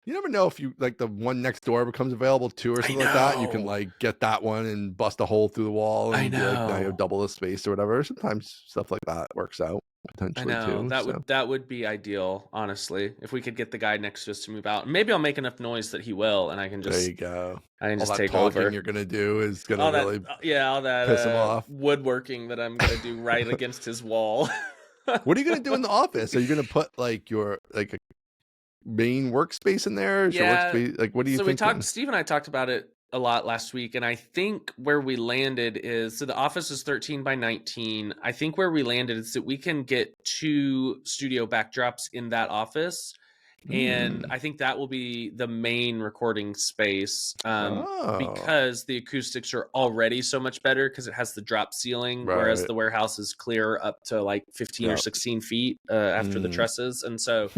Speaker 1: You never know if you like the one next door becomes available too or something like that. You can like get that one and bust a hole through the wall and be like, now you have double the space or whatever. Sometimes stuff like that works out potentially too.
Speaker 2: That would be ideal, honestly, if we could get the guy next to us to move out. Maybe I'll make enough noise that he will, and I can just
Speaker 1: there you go.
Speaker 2: I can
Speaker 1: all
Speaker 2: just
Speaker 1: that
Speaker 2: take
Speaker 1: talking
Speaker 2: over.
Speaker 1: You're gonna do is gonna all that piss him off.
Speaker 2: Woodworking that I'm gonna do right against his wall.
Speaker 1: What are you gonna do in the office? Are you gonna put like your a main workspace in there? Is your workspace, like, what do you think?
Speaker 2: Steve and I talked about it a lot last week, and I think where we landed is, so the office is 13 by 19. I think where we landed is that we can get 2 studio backdrops in that office. And I think that will be the main recording space because the acoustics are already so much better because it has the drop ceiling, whereas the warehouse is clear up to like 15 or 16 feet after the trusses. And so,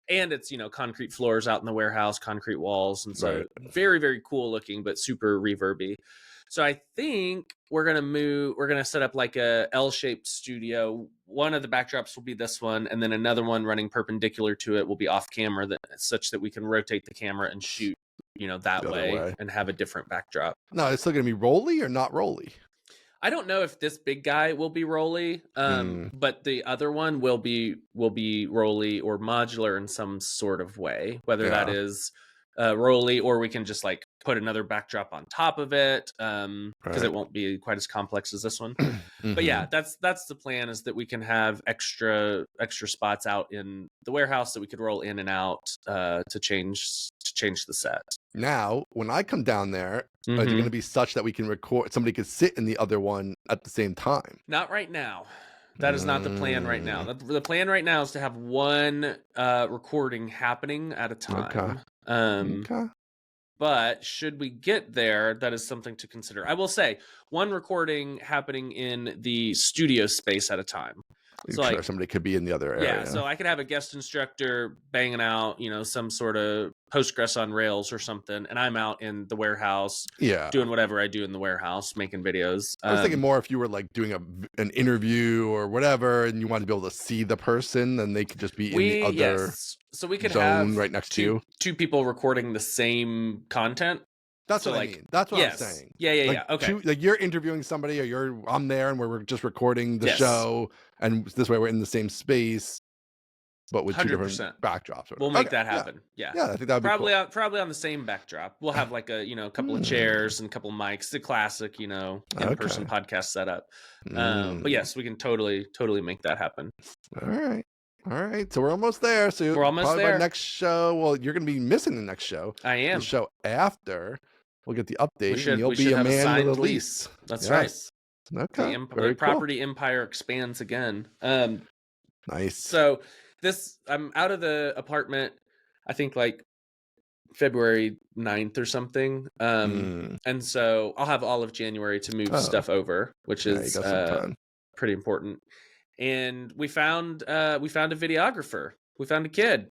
Speaker 2: and it's, concrete floors out in the warehouse, concrete walls. And so very, very cool looking, but super reverby. So I think we're going to set up like a L-shaped studio. One of the backdrops will be this one, and then another one running perpendicular to it will be off camera, such that we can rotate the camera and shoot, that way and have a different backdrop.
Speaker 1: No, it's still going to be rolly or not rolly?
Speaker 2: I don't know if this big guy will be rolly, but the other one will be rolly or modular in some sort of way, whether that is rolly or we can just like put another backdrop on top of it because it won't be quite as complex as this one. But yeah, that's the plan, is that we can have extra spots out in the warehouse that we could roll in and out to change the set.
Speaker 1: Now, when I come down there, is it going to be such that we can record, somebody could sit in the other one at the same time?
Speaker 2: Not right now. That is not the plan right now. The plan right now is to have one recording happening at a time. But should we get there, that is something to consider. I will say, one recording happening in the studio space at a time. So
Speaker 1: Sure,
Speaker 2: like,
Speaker 1: somebody could be in the other
Speaker 2: yeah,
Speaker 1: area.
Speaker 2: so I could have a guest instructor banging out, some sort of Postgres on Rails or something, and I'm out in the warehouse
Speaker 1: Yeah.
Speaker 2: doing whatever I do in the warehouse, making videos.
Speaker 1: I was thinking more if you were like doing an interview or whatever, and you wanted to be able to see the person, then they could just be in the other
Speaker 2: so we could
Speaker 1: zone
Speaker 2: have
Speaker 1: right next to you.
Speaker 2: two people recording the same content.
Speaker 1: That's
Speaker 2: So
Speaker 1: what I
Speaker 2: like,
Speaker 1: mean. That's what I'm
Speaker 2: yes,
Speaker 1: saying.
Speaker 2: yeah. Okay,
Speaker 1: Like you're interviewing somebody, or I'm there, and we're just recording the
Speaker 2: Yes.
Speaker 1: show, and this way we're in the same space, but with two different
Speaker 2: 100%.
Speaker 1: backdrops.
Speaker 2: We'll make that happen. Yeah.
Speaker 1: Yeah, I think that would be
Speaker 2: Probably
Speaker 1: cool.
Speaker 2: probably on the same backdrop. We'll have like a couple of chairs and a couple of mics, the classic in-person podcast setup. But yes, we can totally make that happen.
Speaker 1: All right. So we're almost there. So
Speaker 2: We're almost
Speaker 1: probably
Speaker 2: there.
Speaker 1: Our next show. Well, you're going to be missing the next show.
Speaker 2: I am.
Speaker 1: The show after we'll get the update, and you'll
Speaker 2: we
Speaker 1: be
Speaker 2: should
Speaker 1: a
Speaker 2: have
Speaker 1: man
Speaker 2: signed
Speaker 1: with a lease.
Speaker 2: That's
Speaker 1: yes.
Speaker 2: right.
Speaker 1: Okay.
Speaker 2: The property empire expands again.
Speaker 1: Nice.
Speaker 2: So I'm out of the apartment, I think like February 9th or something. And so I'll have all of January to move stuff over, which is pretty important. And we found a videographer. We found a kid.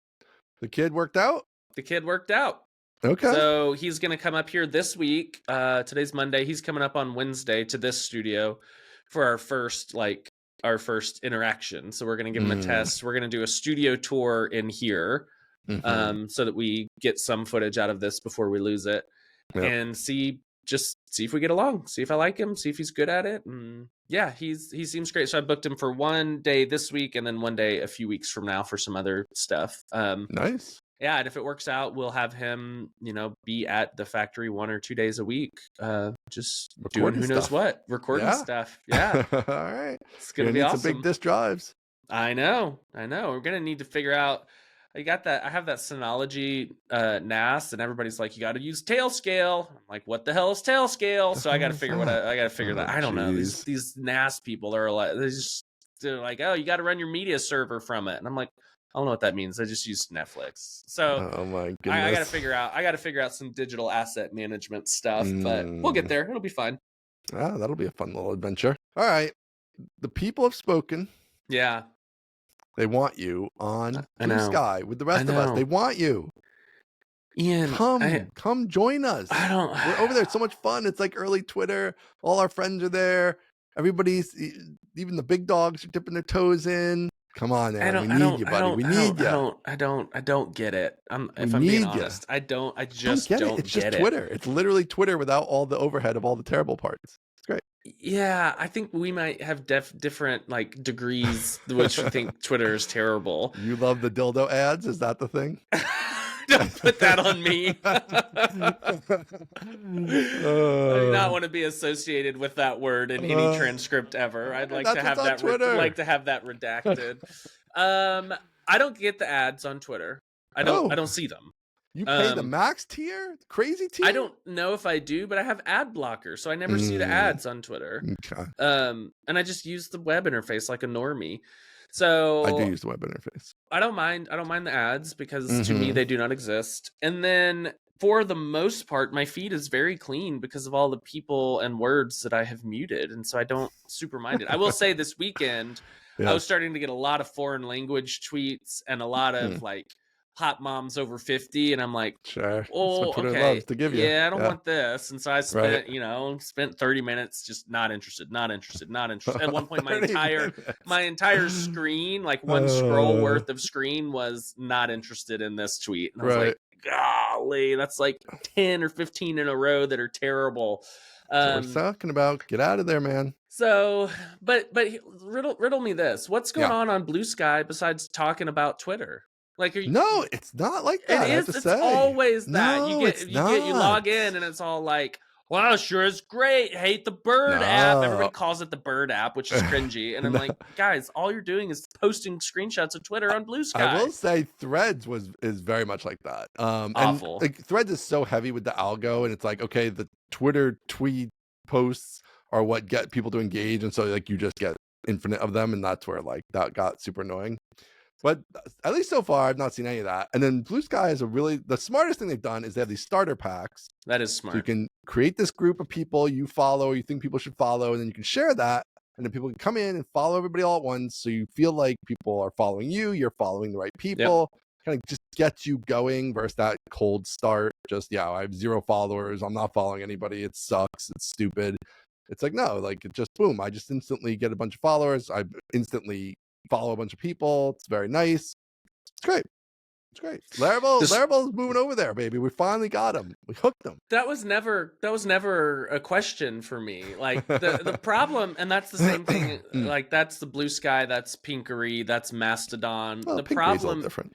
Speaker 1: The kid worked out?
Speaker 2: The kid worked out.
Speaker 1: Okay.
Speaker 2: So he's going to come up here this week. Today's Monday. He's coming up on Wednesday to this studio for our first interaction. So we're going to give him a test. We're going to do a studio tour in here, so that we get some footage out of this before we lose it, and see if we get along, see if I like him, see if he's good at it. And yeah, he seems great. So I booked him for one day this week, and then one day a few weeks from now for some other stuff.
Speaker 1: Nice.
Speaker 2: Yeah, and if it works out, we'll have him, be at the factory 1 or 2 days a week, just recording doing who knows what, recording stuff. Yeah.
Speaker 1: All right.
Speaker 2: It's gonna be awesome.
Speaker 1: Some big disk drives.
Speaker 2: I know. We're gonna need to figure out. I have that Synology NAS, and everybody's like, you got to use tail scale. I'm like, what the hell is tail scale? So I got to figure that. I don't know. These NAS people are like, they're like, oh, you got to run your media server from it, and I'm like, I don't know what that means. I just use Netflix. So
Speaker 1: oh my goodness.
Speaker 2: I got to figure out some digital asset management stuff, but we'll get there. It'll be fine.
Speaker 1: That'll be a fun little adventure. All right. The people have spoken.
Speaker 2: Yeah.
Speaker 1: They want you on Bluesky with the rest of us. They want you.
Speaker 2: Ian,
Speaker 1: come join us. We're over there. It's so much fun. It's like early Twitter. All our friends are there. Everybody's, even the big dogs are dipping their toes in. Come on, Aaron. We need you, buddy. We need you.
Speaker 2: I don't get it. If I'm being honest, I just don't get it.
Speaker 1: It's just Twitter. It's literally Twitter without all the overhead of all the terrible parts. It's great.
Speaker 2: Yeah, I think we might have different like degrees which we think Twitter is terrible.
Speaker 1: You love the dildo ads? Is that the thing?
Speaker 2: Don't put that on me. I do not want to be associated with that word in any transcript ever. I'd like to have that. Redacted. I don't get the ads on Twitter. I don't see them.
Speaker 1: You pay the max tier? Crazy tier?
Speaker 2: I don't know if I do, but I have ad blocker, so I never see the ads on Twitter.
Speaker 1: Okay.
Speaker 2: And I just use the web interface like a normie. So
Speaker 1: I do use the web interface.
Speaker 2: I don't mind the ads because to me they do not exist. And then for the most part, my feed is very clean because of all the people and words that I have muted, and so I don't super mind it. I will say this weekend, I was starting to get a lot of foreign language tweets and a lot of like hot moms over 50, and I'm like,
Speaker 1: sure.
Speaker 2: Oh,
Speaker 1: okay, loves to give you.
Speaker 2: Yeah, I don't want this. And so I spent 30 minutes just not interested. At one point, my entire screen, like one scroll worth of screen, was not interested in this tweet. And I was like, golly, that's like 10 or 15 in a row that are terrible.
Speaker 1: We're talking about. Get out of there, man.
Speaker 2: So, but riddle me this: what's going on Bluesky besides talking about Twitter? Like,
Speaker 1: no, it's not like that.
Speaker 2: It's always that.
Speaker 1: No,
Speaker 2: you log in and it's all like, wow, sure is great. Hate the bird app. Everybody calls it the bird app, which is cringy. And I'm like, guys, all you're doing is posting screenshots of Twitter on Bluesky.
Speaker 1: I will say Threads is very much like that.
Speaker 2: Awful.
Speaker 1: And, like, Threads is so heavy with the algo, and it's like, okay, the Twitter tweet posts are what get people to engage, and so like you just get infinite of them, and that's where like that got super annoying. But at least so far, I've not seen any of that. And then Bluesky is the smartest thing they've done is they have these starter packs.
Speaker 2: That is smart.
Speaker 1: So you can create this group of people you follow, or you think people should follow, and then you can share that. and then people can come in and follow everybody all at once, so you feel like people are following you, you're following the right people. Kind of just gets you going versus that cold start. Just I have 0 followers, I'm not following anybody, it sucks, it's stupid. It's like, no, like it just boom, I just instantly get a bunch of followers, I instantly follow a bunch of people. It's very nice. It's great. It's great. Laravel's moving over there, baby. We finally got him. We hooked him.
Speaker 2: That was never a question for me. Like the problem, and that's the same thing. Like that's the Bluesky, that's Pinkery, that's Mastodon.
Speaker 1: Well,
Speaker 2: the
Speaker 1: Pinkery's
Speaker 2: problem,
Speaker 1: a little different.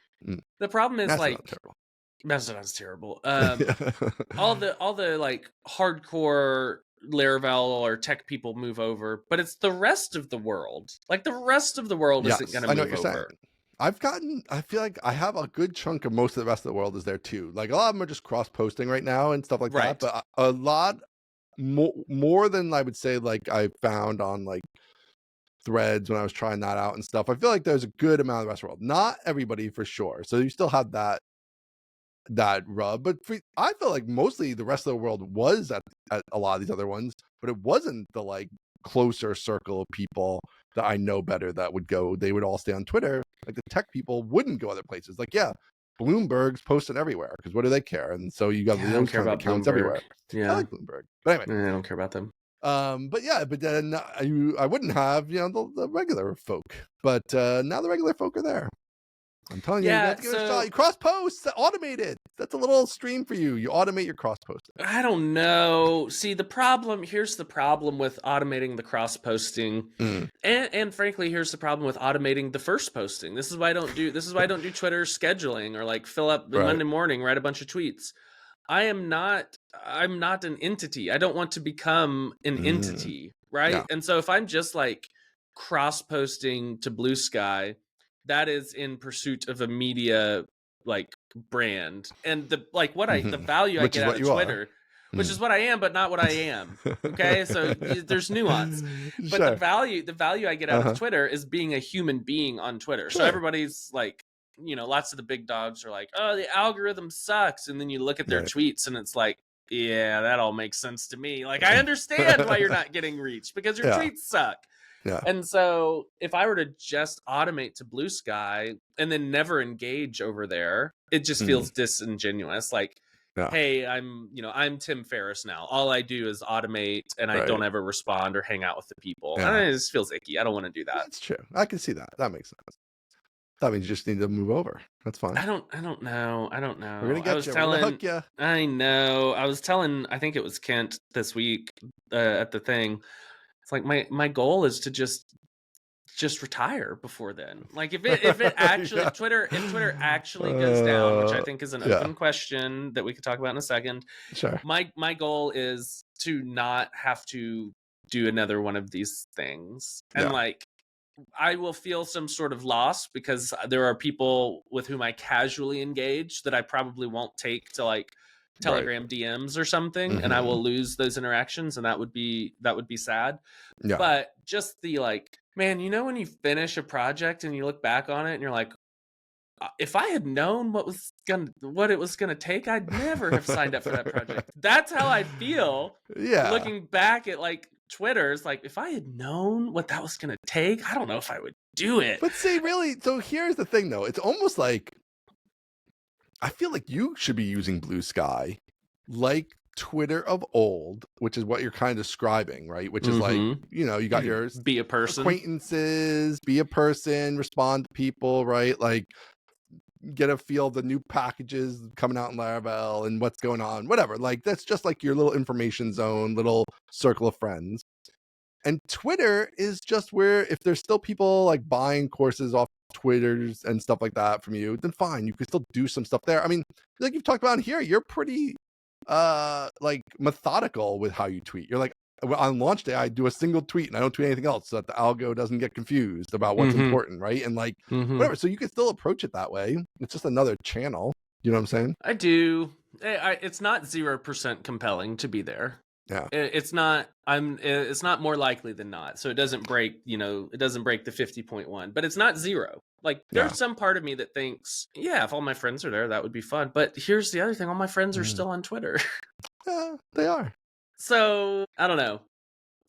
Speaker 2: The problem is
Speaker 1: Mastodon's
Speaker 2: like
Speaker 1: terrible.
Speaker 2: Mastodon's terrible. All the like hardcore Laravel or tech people move over, but it's the rest of the world. Like the rest of the world isn't going to move over.
Speaker 1: I feel like I have a good chunk of most of the rest of the world is there too. Like a lot of them are just cross posting right now and stuff like that. But a lot more than I would say, like I found on like Threads when I was trying that out and stuff. I feel like there's a good amount of the rest of the world. Not everybody for sure. So you still have that rub, but I feel like mostly the rest of the world was at a lot of these other ones, but it wasn't the like closer circle of people that I know better that would go. They would all stay on Twitter. Like the tech people wouldn't go other places. Like Bloomberg's posted everywhere because what do they care? And so you got those kind of accounts everywhere. I like Bloomberg, but anyway,
Speaker 2: I don't care about them.
Speaker 1: But then I wouldn't have the regular folk, but now the regular folk are there. I'm telling you, you have to give it a shot. You cross post, automate it. That's a little stream for you. You automate your cross posting.
Speaker 2: I don't know. See, here's the problem with automating the cross posting. And frankly, here's the problem with automating the first posting. This is why I don't do Twitter scheduling or like fill up Monday morning, write a bunch of tweets. I'm not an entity. I don't want to become an entity, right? Yeah. And so if I'm just like cross posting to Bluesky, that is in pursuit of a media like brand, and the value I get out of Twitter, which is what I am, but not what I am. Okay, so there's nuance. But the value I get out of Twitter is being a human being on Twitter. So everybody's like, lots of the big dogs are like, oh, the algorithm sucks, and then you look at their tweets and it's like, yeah, that all makes sense to me. Like I understand why you're not getting reached because your tweets suck. Yeah. And so if I were to just automate to Bluesky and then never engage over there, it just feels disingenuous. Like, hey, I'm Tim Ferriss now. All I do is automate and I don't ever respond or hang out with the people. And it just feels icky. I don't want to do that.
Speaker 1: That's true. I can see that. That makes sense. That means you just need to move over. That's fine.
Speaker 2: I don't know. We're
Speaker 1: gonna get you. We're gonna hook you.
Speaker 2: I know. I was telling, I think it was Kent this week at the thing. It's like my goal is to just retire before then. Like if it actually if Twitter actually goes down, which I think is an open question that we could talk about in a second.
Speaker 1: Sure.
Speaker 2: My goal is to not have to do another one of these things. And like I will feel some sort of loss because there are people with whom I casually engage that I probably won't take to like Telegram DMs or something, and I will lose those interactions, and that would be sad. Yeah. But just the like, man, when you finish a project and you look back on it and you're like, if I had known what it was gonna take, I'd never have signed up for that project. That's how I feel. Yeah. Looking back at like Twitter, it's like if I had known what that was gonna take, I don't know if I would do it.
Speaker 1: But see, really, so here's the thing though. It's almost like I feel like you should be using Bluesky like Twitter of old, which is what you're kind of describing, right? Which is like, you got your
Speaker 2: be a person,
Speaker 1: acquaintances, be a person, respond to people, right? Like get a feel of the new packages coming out in Laravel and what's going on, whatever. Like that's just like your little information zone, little circle of friends. And Twitter is just where if there's still people like buying courses off Twitters and stuff like that from you, then fine, you can still do some stuff there. I mean, like you've talked about here, you're pretty like methodical with how you tweet. You're like, on launch day, I do a single tweet and I don't tweet anything else so that the algo doesn't get confused about what's important, right? And like whatever. So you can still approach it that way. It's just another channel. You know what I'm saying?
Speaker 2: I do. It's not 0% compelling to be there.
Speaker 1: Yeah,
Speaker 2: it's not. It's not more likely than not. So it doesn't break. It doesn't break the 50.1, but it's not 0. Like there's some part of me that thinks, yeah, if all my friends are there, that would be fun. But here's the other thing: all my friends are still on Twitter.
Speaker 1: Yeah, they are.
Speaker 2: So I don't know.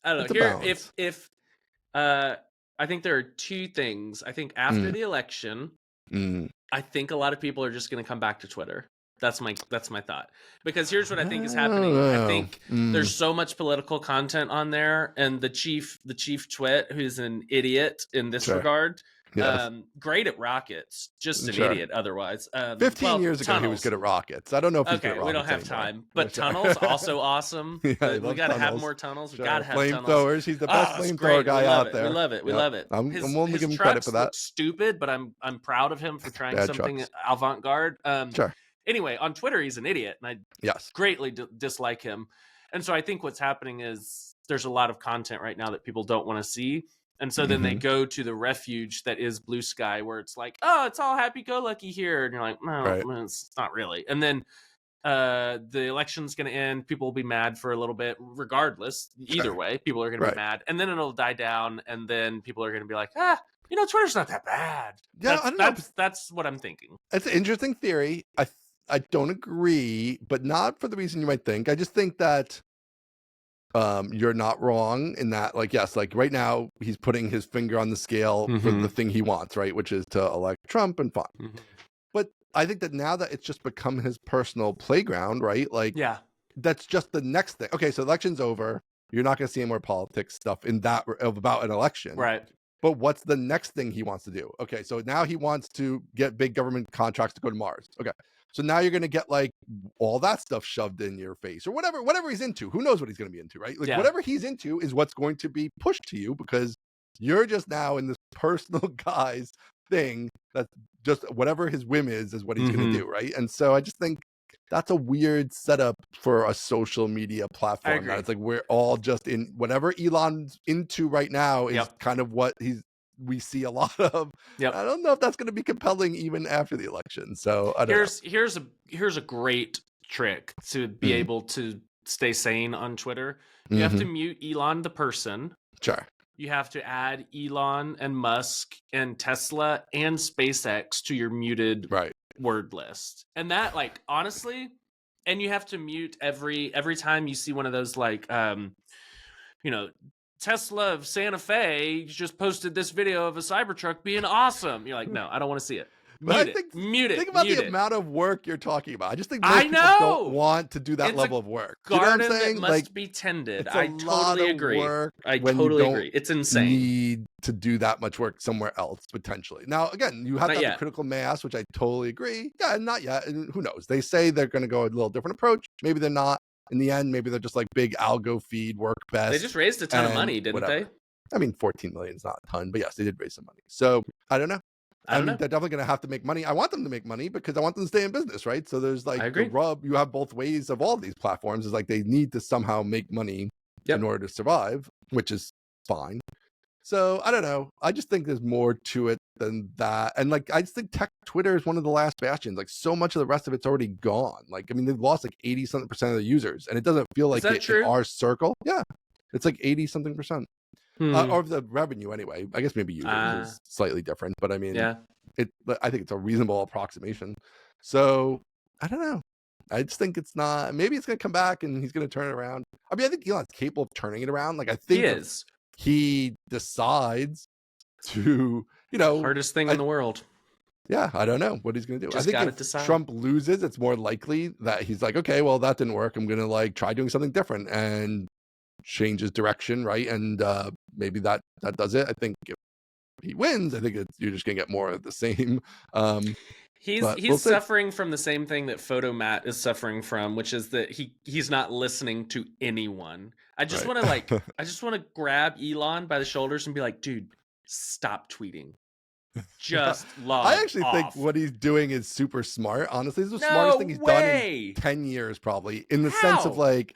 Speaker 1: It's
Speaker 2: Here, if I think there are two things. I think after
Speaker 1: Mm,
Speaker 2: the election,
Speaker 1: mm.
Speaker 2: I think a lot of people are just going to come back to Twitter. That's my thought. Because here's what I
Speaker 1: I
Speaker 2: think is
Speaker 1: don't
Speaker 2: happening. I
Speaker 1: know.
Speaker 2: think there's so much political content on there, and the chief twit, who's an idiot in this
Speaker 1: Sure.
Speaker 2: regard,
Speaker 1: Yes.
Speaker 2: great at rockets, just an
Speaker 1: Sure.
Speaker 2: idiot otherwise.
Speaker 1: 15
Speaker 2: Well,
Speaker 1: years ago, he was
Speaker 2: tunnels.
Speaker 1: good at rockets. I don't know if he's good at
Speaker 2: Okay, we don't
Speaker 1: rockets
Speaker 2: have
Speaker 1: anymore.
Speaker 2: time.
Speaker 1: For
Speaker 2: But
Speaker 1: sure.
Speaker 2: tunnels also awesome.
Speaker 1: Yeah, he
Speaker 2: We
Speaker 1: loves
Speaker 2: got to have
Speaker 1: tunnels.
Speaker 2: more tunnels. We
Speaker 1: Sure.
Speaker 2: got to have tunnels.
Speaker 1: Flamethrowers. He's the best
Speaker 2: Oh, it's
Speaker 1: flamethrower
Speaker 2: great. We
Speaker 1: guy
Speaker 2: love
Speaker 1: out
Speaker 2: it. We
Speaker 1: there.
Speaker 2: love it. We
Speaker 1: Yep.
Speaker 2: love it.
Speaker 1: I'm willing to
Speaker 2: His
Speaker 1: give him credit
Speaker 2: trucks
Speaker 1: for that.
Speaker 2: look stupid, but I'm proud of him for trying
Speaker 1: Bad
Speaker 2: something
Speaker 1: trucks.
Speaker 2: avant-garde.
Speaker 1: Sure.
Speaker 2: Anyway, on Twitter he's an idiot, and I
Speaker 1: Yes.
Speaker 2: greatly dislike him. And so I think what's happening is there's a lot of content right now that people don't want to see. And so then they go to the refuge that is Bluesky, where it's like, oh, it's all happy-go-lucky here. And you're like, no,
Speaker 1: Right.
Speaker 2: it's not really. And then the election's going to end. People will be mad for a little bit, regardless. Either
Speaker 1: Sure.
Speaker 2: way, people are going to
Speaker 1: Right.
Speaker 2: be mad. And then it'll die down. And then people are going to be like, Twitter's not that bad.
Speaker 1: Yeah, I don't know.
Speaker 2: That's what I'm thinking.
Speaker 1: It's an interesting theory. I don't agree, but not for the reason you might think. I just think that you're not wrong in that, like, yes, like right now he's putting his finger on the scale for the thing he wants, right? Which is to elect Trump and fine.
Speaker 2: Mhm.
Speaker 1: But I think that now that it's just become his personal playground, right? Like,
Speaker 2: Yeah.
Speaker 1: that's just the next thing. Okay, so election's over. You're not going to see any more politics stuff in that about an election.
Speaker 2: Right.
Speaker 1: But what's the next thing he wants to do? Okay, so now he wants to get big government contracts to go to Mars. Okay, so now you're going to get like all that stuff shoved in your face or whatever he's into. Who knows what he's going to be into, right? Like
Speaker 2: Yeah.
Speaker 1: whatever he's into is what's going to be pushed to you because you're just now in this personal guy's thing that's just whatever his whim is what he's going to do, right? And so I just think that's a weird setup for a social media platform.
Speaker 2: agree.
Speaker 1: That it's like we're all just in whatever Elon's into right now is kind of what we see a lot of.
Speaker 2: Yep.
Speaker 1: I don't know if that's going to be compelling even after the election. So I don't know.
Speaker 2: Here's a great trick to be able to stay sane on Twitter. You have to mute Elon the person.
Speaker 1: Sure.
Speaker 2: You have to add Elon and Musk and Tesla and SpaceX to your muted word list. And that, like, honestly, and you have to mute every time you see one of those, like, Tesla of Santa Fe just posted this video of a Cybertruck being awesome. You're like, no, I don't want to see it. Mute it.
Speaker 1: Think about the amount of work you're talking about. I just think most
Speaker 2: I
Speaker 1: people
Speaker 2: know!
Speaker 1: don't want to do that
Speaker 2: It's
Speaker 1: level
Speaker 2: a
Speaker 1: of work. Do you know what
Speaker 2: Garden
Speaker 1: I'm saying?
Speaker 2: that must
Speaker 1: Like,
Speaker 2: be tended.
Speaker 1: it's
Speaker 2: I
Speaker 1: a lot
Speaker 2: totally
Speaker 1: of
Speaker 2: agree.
Speaker 1: work
Speaker 2: I
Speaker 1: when you
Speaker 2: totally
Speaker 1: don't
Speaker 2: agree. It's insane.
Speaker 1: need to do that much work somewhere else potentially. Now, again, you have
Speaker 2: Not
Speaker 1: to have
Speaker 2: yet.
Speaker 1: the critical mass, which I totally agree. Yeah, not yet. And who knows? They say they're going to go a little different approach. Maybe they're not. In the end, maybe they're just like big algo feed work best.
Speaker 2: They just raised a ton of money, didn't
Speaker 1: whatever.
Speaker 2: they?
Speaker 1: I mean, 14 million is not a ton, but yes, they did raise some money. So I don't know. I mean, they're definitely going to have to make money. I want them to make money because I want them to stay in business, right? So there's like the rub. You have both ways of all these platforms. Is like they need to somehow make money in order to survive, which is fine. So I don't know. I just think there's more to it than that. And like, I just think tech Twitter is one of the last bastions. Like so much of the rest of it's already gone. Like, I mean, they've lost like 80-something% of the users and it doesn't feel like it in our circle. Yeah. It's like 80-something%. Or the revenue anyway. I guess maybe users is slightly different, but I mean, I think it's a reasonable approximation. So I don't know. I just think it's not. Maybe it's going to come back and he's going to turn it around. I mean, I think Elon's capable of turning it around. Like I think he decides to,
Speaker 2: hardest thing in the world.
Speaker 1: Yeah, I don't know what he's going to do.
Speaker 2: Just
Speaker 1: I think if Trump loses, it's more likely that he's like, okay, well, that didn't work. I'm going to like try doing something different and change his direction, right? And maybe that does it. I think if he wins, I think you're just gonna get more of the same.
Speaker 2: He's suffering from the same thing that Photo Matt is suffering from, which is that he's not listening to anyone. I just want to grab Elon by the shoulders and be like, dude, stop tweeting. Just log
Speaker 1: I actually
Speaker 2: off.
Speaker 1: think what he's doing is super smart. Honestly, this is the smartest thing he's done in 10 years, probably, in the sense of like,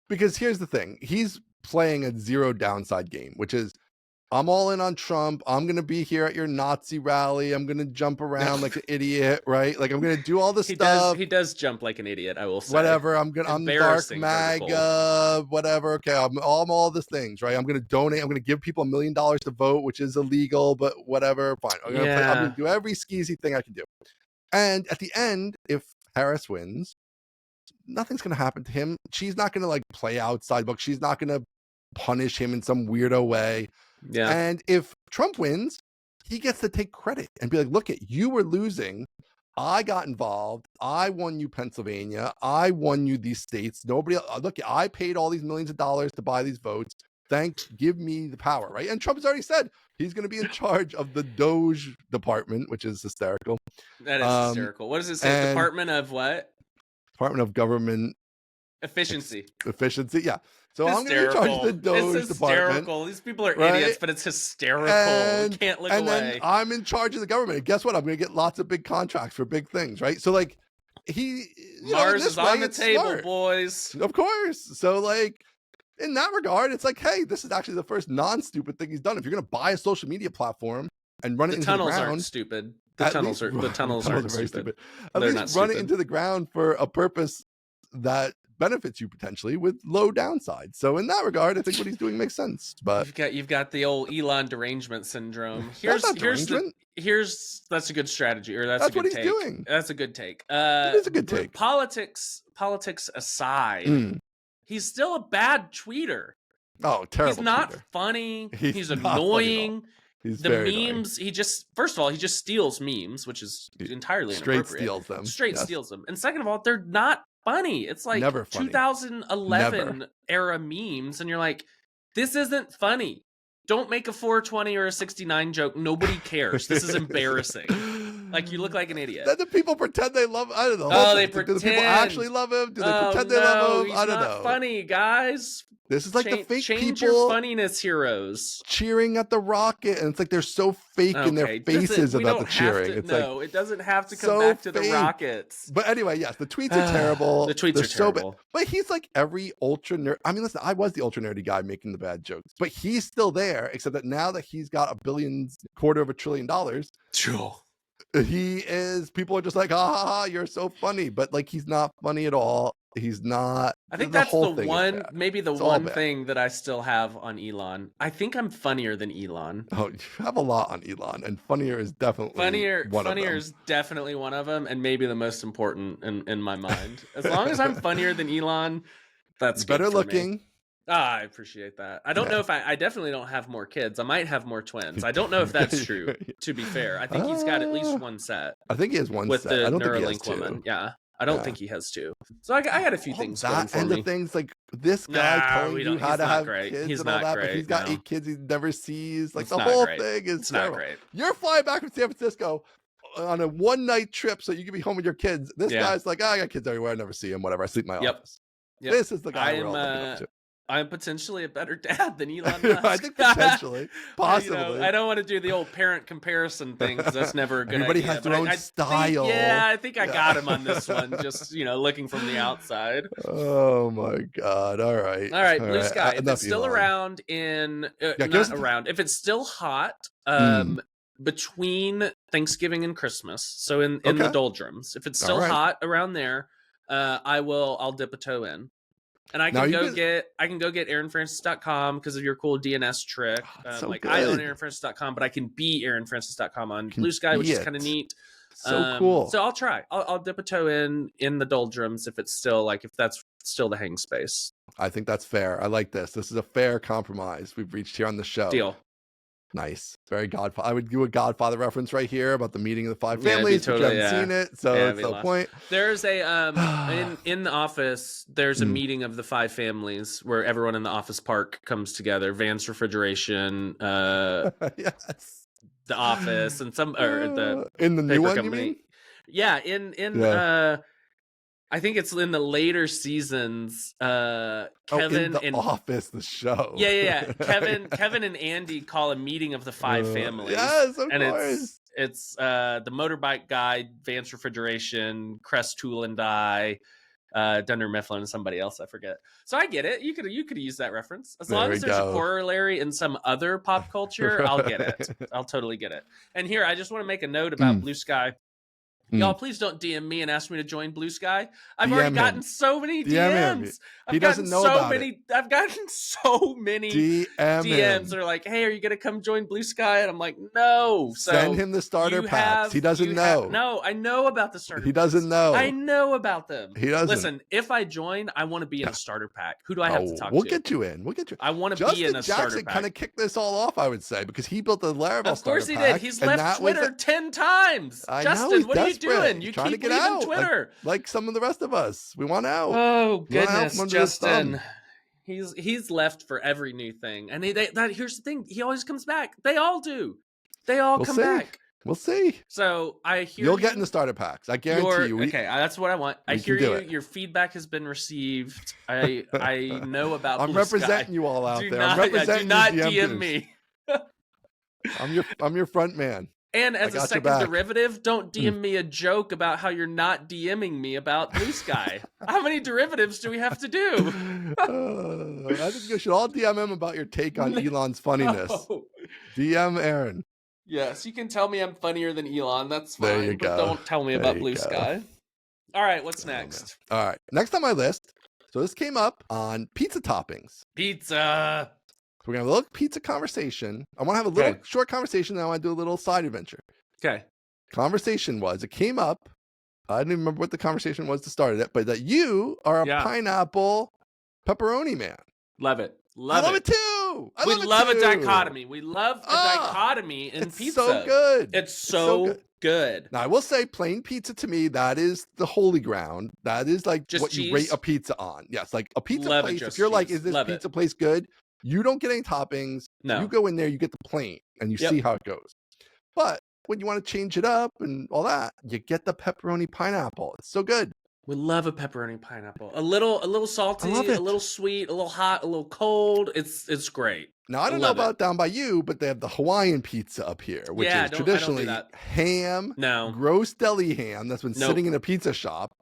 Speaker 1: because here's the thing, he's playing a zero downside game, which is I'm all in on Trump. I'm going to be here at your Nazi rally. I'm going to jump around like an idiot, right? Like I'm going to do all this stuff.
Speaker 2: He does jump like an idiot, I will say.
Speaker 1: Whatever. I'm dark MAGA, whatever. Okay. I'm all these things, right? I'm going to donate. I'm going to give people $1 million to vote, which is illegal, but whatever. Fine. I'm going to do every skeezy thing I can do. And at the end, if Harris wins, nothing's going to happen to him. She's not going to like play outside book. She's not going to punish him in some weirdo way.
Speaker 2: Yeah.
Speaker 1: And if Trump wins, he gets to take credit and be like, look, you were losing. I got involved. I won you Pennsylvania. I won you these states. Nobody else. Look, I paid all these millions of dollars to buy these votes. Give me the power, right? And Trump's already said he's going to be in charge of the Doge department, which is hysterical.
Speaker 2: That is hysterical. What does it say? Department of what?
Speaker 1: Department of Government
Speaker 2: Efficiency.
Speaker 1: Efficiency, yeah. So
Speaker 2: hysterical.
Speaker 1: I'm going to be in charge of the Doge department.
Speaker 2: These people are idiots, but it's hysterical. We can't look away.
Speaker 1: And then I'm in charge of the government. And guess what? I'm going to get lots of big contracts for big things, right? So like
Speaker 2: Mars is on the table, smart. Boys.
Speaker 1: Of course. So like in that regard, it's like, hey, this is actually the first non-stupid thing he's done. If you're going to buy a social media platform and run it into the ground,
Speaker 2: aren't stupid. The tunnels aren't
Speaker 1: very
Speaker 2: stupid.
Speaker 1: At least run it into the ground for a purpose that benefits you potentially with low downside. So in that regard, I think what he's doing makes sense. But
Speaker 2: you've got the old Elon derangement syndrome.
Speaker 1: That's a
Speaker 2: good strategy, or that's a good
Speaker 1: what
Speaker 2: take.
Speaker 1: He's doing.
Speaker 2: That's a good take.
Speaker 1: It is a good take.
Speaker 2: Politics aside, he's still a bad tweeter.
Speaker 1: Oh, terrible.
Speaker 2: He's not funny. He's annoying.
Speaker 1: He's
Speaker 2: the memes, annoying. First of all, he just steals memes, which is entirely inappropriate. Steals them. And second of all, they're not funny. It's like 2011 era memes, and you're like, this isn't funny. Don't make a 420 or a 69 joke. Nobody cares. This is embarrassing. Like, you look like an idiot.
Speaker 1: Then the people pretend they love him. I don't know.
Speaker 2: Oh, they pretend.
Speaker 1: Do the people actually love him? Do they pretend they love him? I don't know.
Speaker 2: Funny, guys.
Speaker 1: This is like the fake
Speaker 2: change
Speaker 1: people
Speaker 2: your funniness heroes
Speaker 1: cheering at the rocket, and it's like they're so fake in their faces about the cheering.
Speaker 2: It doesn't have to come back to the rockets.
Speaker 1: But anyway, yes, the tweets are terrible.
Speaker 2: The tweets are terrible.
Speaker 1: Bad. But he's like every ultra nerd. I mean, listen, I was the ultra nerdy guy making the bad jokes, but he's still there, except that now that he's got $250 billion,
Speaker 2: sure.
Speaker 1: People are just like, ha, you're so funny. But like, he's not funny at all. He's not.
Speaker 2: I think that's maybe the one thing that I still have on Elon. I think I'm funnier than Elon.
Speaker 1: Oh, you have a lot on Elon, and funnier is definitely
Speaker 2: funnier is definitely one of them, and maybe the most important in my mind. As long as I'm funnier than Elon, that's
Speaker 1: better
Speaker 2: good for
Speaker 1: looking.
Speaker 2: Me. I appreciate that. I don't know if I definitely don't have more kids. I might have more twins. I don't know if that's true, to be fair. I think he's got at least one set.
Speaker 1: I think he has one
Speaker 2: with
Speaker 1: set.
Speaker 2: The
Speaker 1: I don't
Speaker 2: Neuralink
Speaker 1: think he has
Speaker 2: woman.
Speaker 1: Two.
Speaker 2: Yeah. I don't think he has two. So I got a few things going for me.
Speaker 1: The things like this guy telling you how to have kids
Speaker 2: he's
Speaker 1: and all that, but he's got 8 kids he never sees. Like the whole thing is terrible.
Speaker 2: Not great.
Speaker 1: You're flying back from San Francisco on a one-night trip so you can be home with your kids. This guy's like, I got kids everywhere. I never see them. Whatever. I sleep in my office. Yep. This is the guy we're all looking up to.
Speaker 2: I'm potentially a better dad than Elon Musk.
Speaker 1: I think potentially, possibly.
Speaker 2: I don't want to do the old parent comparison thing because that's never a good
Speaker 1: Everybody
Speaker 2: idea.
Speaker 1: has their own style.
Speaker 2: I think I got him on this one. Just looking from the outside.
Speaker 1: Oh my god! All right,
Speaker 2: Bluesky. If it's still around if it's still hot, between Thanksgiving and Christmas, so in the doldrums, if it's still hot around there, I'll dip a toe in. And I can go get AaronFrancis.com because of your cool DNS trick. I own AaronFrancis.com, but I can be AaronFrancis.com on Bluesky, which is kind of neat.
Speaker 1: So cool.
Speaker 2: So I'll try. I'll dip a toe in the doldrums if it's still if that's still the hang space.
Speaker 1: I think that's fair. I like this. This is a fair compromise we've reached here on the show.
Speaker 2: Deal.
Speaker 1: Nice. Very Godfather. I would do a Godfather reference right here about the meeting of the 5 families, which you haven't seen it, so it's no point.
Speaker 2: There's a in the office, there's a meeting of the 5 families where everyone in the office park comes together. Vance Refrigeration,
Speaker 1: yes.
Speaker 2: The office, and some the
Speaker 1: in the new one,
Speaker 2: company.
Speaker 1: You mean?
Speaker 2: Yeah, I think it's in the later seasons. Kevin
Speaker 1: in the
Speaker 2: and
Speaker 1: Office, the show.
Speaker 2: Yeah. Kevin and Andy call a meeting of the 5 families.
Speaker 1: Yes, of
Speaker 2: and
Speaker 1: course.
Speaker 2: It's the motorbike guy, Vance Refrigeration, Crest Tool and Die, Dunder Mifflin, and somebody else I forget. So I get it. You could use that reference as long as there's a corollary in some other pop culture. I'll get it. I'll totally get it. And here, I just want to make a note about Bluesky. Y'all, please don't DM me and ask me to join Bluesky. I've
Speaker 1: DM
Speaker 2: already gotten
Speaker 1: him.
Speaker 2: so many
Speaker 1: DM him.
Speaker 2: DMs.
Speaker 1: He doesn't know about it.
Speaker 2: I've gotten so many
Speaker 1: DM
Speaker 2: DMs
Speaker 1: him.
Speaker 2: that are like, "Hey, are you gonna come join Bluesky?" And I'm like, "No." So
Speaker 1: send him the starter packs. He doesn't know.
Speaker 2: No, I know about the starter.
Speaker 1: He doesn't know.
Speaker 2: I know about them.
Speaker 1: He doesn't.
Speaker 2: Listen, if I join, I want to be in a starter pack. Who do I have to talk
Speaker 1: We'll
Speaker 2: to?
Speaker 1: get you in. We'll get you.
Speaker 2: I want to be in a starter pack.
Speaker 1: Kind of kicked this all off, I would say, because he built the Laravel.
Speaker 2: Of course he did. He's left Twitter 10 times. Justin, what are you doing? You
Speaker 1: trying
Speaker 2: keep
Speaker 1: to get
Speaker 2: leaving
Speaker 1: out,
Speaker 2: Twitter.
Speaker 1: like some of the rest of us. We want out.
Speaker 2: Oh goodness, Justin. He's left for every new thing, and here's the thing: he always comes back. They all do. They all come back.
Speaker 1: We'll see.
Speaker 2: So I hear
Speaker 1: you'll get in the starter packs. I guarantee you.
Speaker 2: Okay, that's what I want. I hear you. Your feedback has been received. I know about.
Speaker 1: I'm representing you all out there. I'm representing
Speaker 2: do not DM me.
Speaker 1: I'm your front man.
Speaker 2: And as a second derivative, don't DM me a joke about how you're not DMing me about Bluesky. How many derivatives do we have to do?
Speaker 1: I think you should all DM him about your take on Elon's funniness. No. DM Aaron.
Speaker 2: Yes, you can tell me I'm funnier than Elon. That's fine.
Speaker 1: There you go.
Speaker 2: But don't tell me about Bluesky. All right, what's next?
Speaker 1: All right, next on my list. So this came up on pizza toppings.
Speaker 2: Pizza.
Speaker 1: So we're going to have a little pizza conversation. I want to have a little short conversation, then I want to do a little side adventure.
Speaker 2: Okay.
Speaker 1: Conversation it came up. I didn't even remember what the conversation was to start it, but that you are a pineapple pepperoni man.
Speaker 2: Love it.
Speaker 1: I love it too.
Speaker 2: We love a dichotomy. We love a dichotomy in pizza.
Speaker 1: It's so good.
Speaker 2: It's so good.
Speaker 1: Now, I will say plain pizza to me, that is the holy ground. That is like just what cheese? You rate a pizza on. Yes, like a pizza place. If you're like, is this pizza place good? You don't get any toppings.
Speaker 2: No.
Speaker 1: You go in there, you get the plain, and you see how it goes. But when you want to change it up and all that, you get the pepperoni pineapple. It's so good.
Speaker 2: We love a pepperoni pineapple. A little salty, a little sweet, a little hot, a little cold. It's great.
Speaker 1: Now, I don't know about down by you, but they have the Hawaiian pizza up here, which is traditionally ham, gross deli ham that's been sitting in a pizza shop,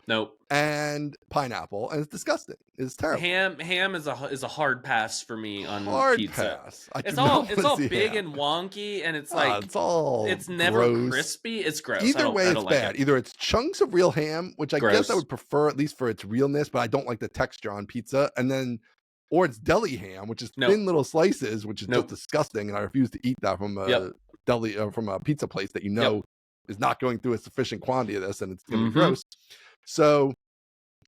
Speaker 1: and pineapple, and it's disgusting. It's terrible.
Speaker 2: Ham is a hard pass for me on pizza.
Speaker 1: Pass.
Speaker 2: It's all big and wonky, and it's like it's never crispy. It's gross.
Speaker 1: Either way, it's bad. Either it's chunks of real ham, which I guess I would prefer at least for its realness, but I don't like the texture on pizza, and then. Or it's deli ham, which is thin little slices, which is just disgusting, and I refuse to eat that from a deli from a pizza place that is not going through a sufficient quantity of this, and it's gonna be gross. So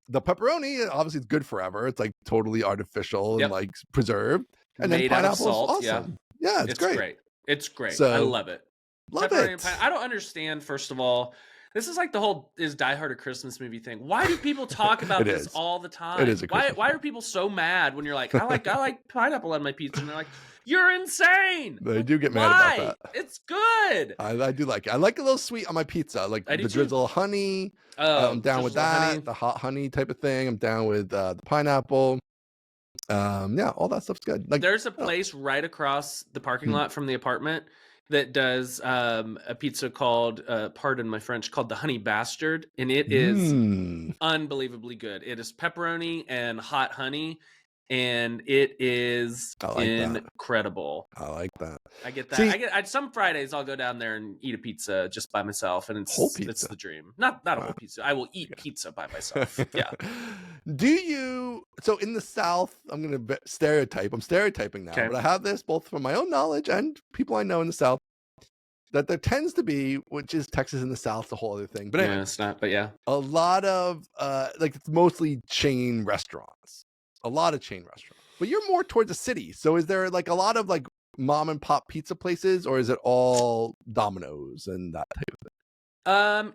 Speaker 1: the pepperoni, obviously, it's good forever. It's like totally artificial and like preserved, and then pineapple's awesome. Yeah, it's great.
Speaker 2: It's great.
Speaker 1: So,
Speaker 2: I love it.
Speaker 1: Love it.
Speaker 2: I don't understand. First of all. This is like the whole Die Hard a Christmas movie thing. Why do people talk about this all the time?
Speaker 1: It is
Speaker 2: why are people so mad when you're like, I like pineapple on my pizza, and they're like, you're insane.
Speaker 1: They do get mad about that.
Speaker 2: It's good.
Speaker 1: I do like it. I like a little sweet on my pizza, like the drizzle of honey. I'm down with that. Honey. The hot honey type of thing. I'm down with the pineapple. All that stuff's good. Like,
Speaker 2: there's a place right across the parking lot from the apartment that does a pizza called, pardon my French, called the Honey Bastard, and it is unbelievably good. It is pepperoni and hot honey, and it is incredible.
Speaker 1: I like that.
Speaker 2: I get that. See, some Fridays I'll go down there and eat a pizza just by myself, and it's the dream. Not a whole pizza. I will eat pizza by myself. Yeah.
Speaker 1: Do you? So in the South, I'm going to stereotype. I'm stereotyping now, but I have this both from my own knowledge and people I know in the South, that there tends to be, which is Texas in the South, a whole other thing. But anyway,
Speaker 2: it's not. But yeah,
Speaker 1: a lot of it's mostly chain restaurants. A lot of chain restaurants. But you're more towards the city. So is there like a lot of like mom and pop pizza places, or is it all Domino's and that type of thing?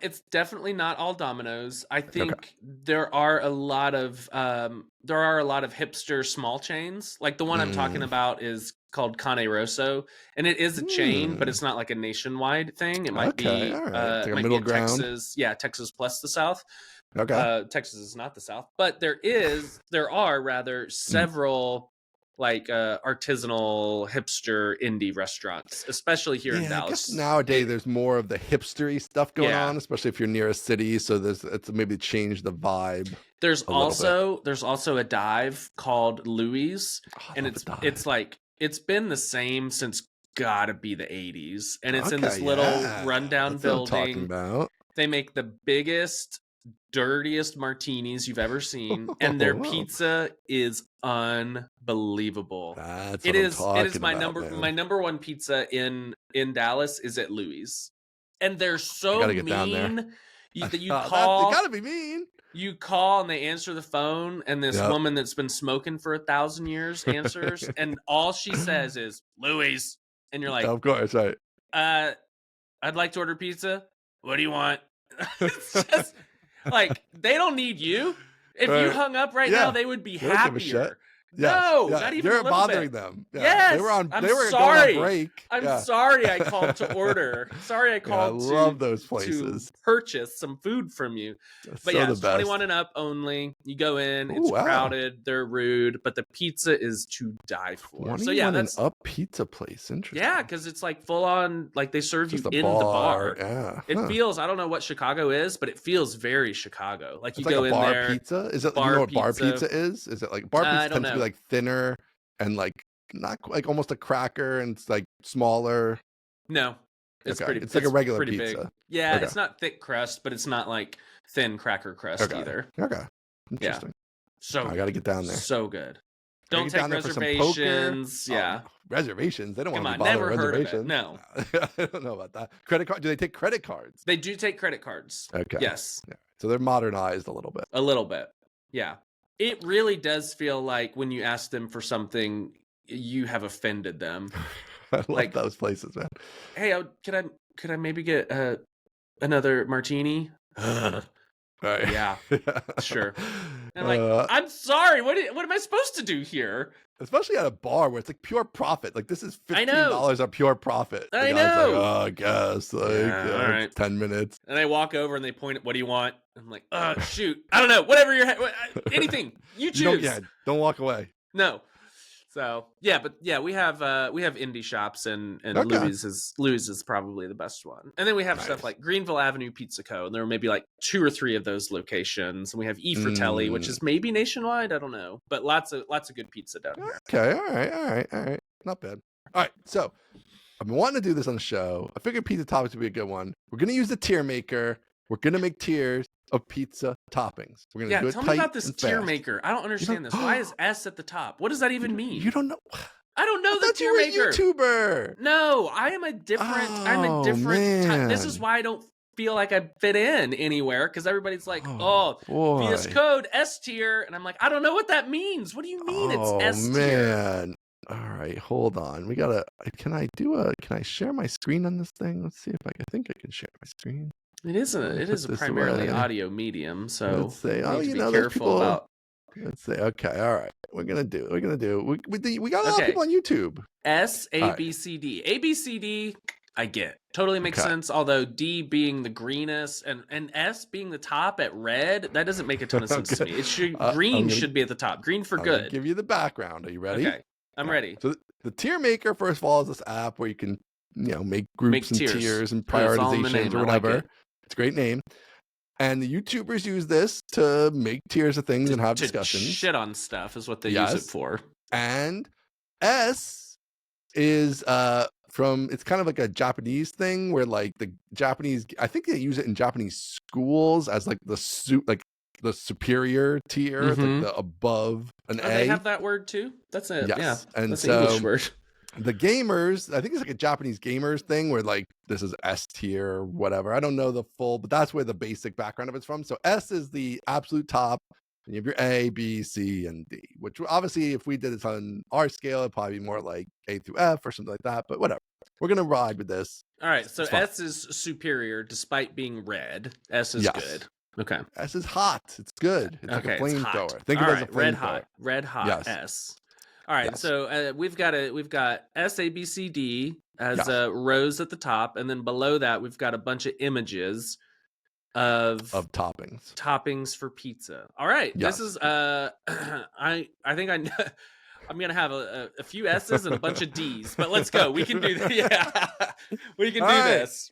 Speaker 2: It's definitely not all Domino's. I think there are a lot of hipster small chains. Like the one I'm talking about is called Cane Rosso, and it is a chain, but it's not like a nationwide thing. It might be
Speaker 1: like a middle ground.
Speaker 2: Texas, Texas plus the South.
Speaker 1: Okay.
Speaker 2: Texas is not the South, but there are several like artisanal hipster indie restaurants, especially here in Dallas.
Speaker 1: I guess nowadays there's more of the hipstery stuff going on, especially if you're near a city. So it's maybe changed the vibe.
Speaker 2: There's also a dive called Louis, and it's like it's been the same since gotta be the 80s, and it's in this little rundown building.
Speaker 1: What I'm talking about.
Speaker 2: They make the biggest, dirtiest martinis you've ever seen, and their
Speaker 1: Whoa.
Speaker 2: pizza is unbelievable.
Speaker 1: That's
Speaker 2: It
Speaker 1: what I'm
Speaker 2: is
Speaker 1: talking
Speaker 2: my
Speaker 1: about, man.
Speaker 2: number one pizza in Dallas is at Louis, and they're so
Speaker 1: gotta get down there.
Speaker 2: mean. That you
Speaker 1: They
Speaker 2: call,
Speaker 1: gotta be mean.
Speaker 2: you call and they answer the phone, and this
Speaker 1: Yep.
Speaker 2: woman that's been smoking for 1,000 years answers, and all she says is Louis, and you're like,
Speaker 1: Of course, right.
Speaker 2: I'd like to order pizza. What do you want? It's just like, they don't need you. If you
Speaker 1: Right.
Speaker 2: hung up right
Speaker 1: Yeah.
Speaker 2: now, they would be
Speaker 1: They don't give a shit.
Speaker 2: happier.
Speaker 1: Yes.
Speaker 2: No,
Speaker 1: Yeah.
Speaker 2: not even a
Speaker 1: You're
Speaker 2: little
Speaker 1: bothering
Speaker 2: bit.
Speaker 1: them. Yeah.
Speaker 2: Yes,
Speaker 1: They were
Speaker 2: I'm
Speaker 1: going
Speaker 2: sorry.
Speaker 1: on break.
Speaker 2: I'm
Speaker 1: Yeah.
Speaker 2: sorry I called to order. Sorry I
Speaker 1: Yeah, I
Speaker 2: called
Speaker 1: love those
Speaker 2: to
Speaker 1: places.
Speaker 2: purchase some food from you.
Speaker 1: That's
Speaker 2: But
Speaker 1: so
Speaker 2: yeah,
Speaker 1: the
Speaker 2: it's
Speaker 1: best.
Speaker 2: 21 and up only. You go in,
Speaker 1: Ooh,
Speaker 2: it's
Speaker 1: wow.
Speaker 2: crowded, they're rude, but the pizza is to die for.
Speaker 1: 21
Speaker 2: So yeah, that's
Speaker 1: and up pizza place. Interesting.
Speaker 2: yeah, because it's like full on, like they serve
Speaker 1: Just
Speaker 2: you
Speaker 1: a
Speaker 2: in the bar.
Speaker 1: Yeah.
Speaker 2: It
Speaker 1: Huh.
Speaker 2: feels, I don't know what Chicago is, but it feels very Chicago. Like you
Speaker 1: It's like
Speaker 2: go
Speaker 1: a
Speaker 2: in
Speaker 1: bar
Speaker 2: there.
Speaker 1: pizza. Is it?
Speaker 2: Bar
Speaker 1: You know what bar
Speaker 2: pizza.
Speaker 1: pizza is? Is it like bar
Speaker 2: I
Speaker 1: pizza
Speaker 2: don't
Speaker 1: tends to be
Speaker 2: know.
Speaker 1: like thinner and like not like almost a cracker, and it's like smaller.
Speaker 2: No, it's
Speaker 1: Okay.
Speaker 2: pretty.
Speaker 1: It's like a regular
Speaker 2: pretty
Speaker 1: pizza.
Speaker 2: Big. Yeah,
Speaker 1: Okay.
Speaker 2: it's not thick crust, but it's not like thin cracker crust either.
Speaker 1: Okay. Interesting.
Speaker 2: So
Speaker 1: I got to get down there.
Speaker 2: So good.
Speaker 1: Gotta
Speaker 2: Don't
Speaker 1: get
Speaker 2: take
Speaker 1: down there for some poker.
Speaker 2: reservations. Yeah.
Speaker 1: Oh, reservations. They don't
Speaker 2: Come
Speaker 1: want to
Speaker 2: on,
Speaker 1: be bothered
Speaker 2: never
Speaker 1: with
Speaker 2: heard of it.
Speaker 1: reservations.
Speaker 2: No.
Speaker 1: I don't know about that. Credit card? Do they take credit cards?
Speaker 2: They do take credit cards.
Speaker 1: Okay.
Speaker 2: Yes.
Speaker 1: Yeah. So they're modernized a little bit.
Speaker 2: A little bit. Yeah. It really does feel like when you ask them for something, you have offended them.
Speaker 1: I love
Speaker 2: Like,
Speaker 1: those places, man.
Speaker 2: Hey, could I maybe get another martini?
Speaker 1: Right.
Speaker 2: Yeah. Sure. And I'm like, I'm sorry. What am I supposed to do here?
Speaker 1: Especially at a bar where it's like pure profit. Like this is
Speaker 2: I know.
Speaker 1: $15 of pure profit. The
Speaker 2: I
Speaker 1: guy's like,
Speaker 2: know.
Speaker 1: oh, I guess like
Speaker 2: Yeah, all right.
Speaker 1: 10 minutes.
Speaker 2: And I walk over and they point at, what do you want? I'm like, shoot, I don't know. Whatever anything you choose.
Speaker 1: Don't walk away.
Speaker 2: No. So yeah, but yeah, we have indie shops, and
Speaker 1: Okay.
Speaker 2: Louis is probably the best one. And then we have stuff like Greenville Avenue Pizza Co. And there were maybe like 2 or 3 of those locations. And we have E Fratelli, which is maybe nationwide. I don't know, but lots of good pizza down here.
Speaker 1: Okay, all right. Not bad. All right, so I've been wanting to do this on the show. I figured pizza toppings would be a good one. We're gonna use the tier maker. We're gonna make tiers of pizza toppings. We're gonna do it
Speaker 2: tell
Speaker 1: tight
Speaker 2: me about this
Speaker 1: and
Speaker 2: tier
Speaker 1: fast.
Speaker 2: maker. I don't understand this. Why is S at the top? What does that even mean?
Speaker 1: You don't know?
Speaker 2: I don't know the tier
Speaker 1: maker. YouTuber.
Speaker 2: No, I'm a different. This is why I don't feel like I fit in anywhere, because everybody's like, VS Code S tier, and I'm like, I don't know what that means. What do you mean it's S tier?
Speaker 1: Man. All right, hold on. We gotta. Can I share my screen on this thing? Let's see if I think I can share my screen.
Speaker 2: It is a primarily audio medium, so
Speaker 1: let's say,
Speaker 2: be careful about.
Speaker 1: Let's say, okay, all right. We're gonna do. We got a lot of people on YouTube.
Speaker 2: S A B C D. A B C D. I get. Totally makes sense. Although D being the greenest and S being the top at red, that doesn't make a ton of sense to me. It should green should be at the top. Green for good.
Speaker 1: Give you the background. Are you ready?
Speaker 2: Okay, I'm ready.
Speaker 1: So the tier maker, first of all, is this app where you can make groups and tiers and prioritizations or whatever. It's a great name. And the YouTubers use this to make tiers of things and have discussions.
Speaker 2: Shit on stuff is what they use it for.
Speaker 1: And S is it's kind of like a Japanese thing where like the Japanese, I think they use it in Japanese schools as like the superior tier, it's like the above an A.
Speaker 2: They have that word too? That's it.
Speaker 1: Yes.
Speaker 2: Yeah.
Speaker 1: And
Speaker 2: that's an English word.
Speaker 1: The gamers, I think it's like a Japanese gamers thing where like this is S tier or whatever. I don't know the full, but that's where the basic background of it's from. So S is the absolute top. And you have your A, B, C, and D, which obviously if we did this on our scale, it'd probably be more like A through F or something like that. But whatever. We're going to ride with this.
Speaker 2: All right. So S is superior despite being red. S is good. Okay.
Speaker 1: S is hot. It's good. It's like a flamethrower. Think of it as a flamethrower.
Speaker 2: Red hot S. All right, so we've got S A B C D as rows at the top, and then below that we've got a bunch of images of toppings for pizza. All right, this is I think I'm gonna have a few S's and a bunch of D's, but let's go. We can do that. Yeah, we can do this.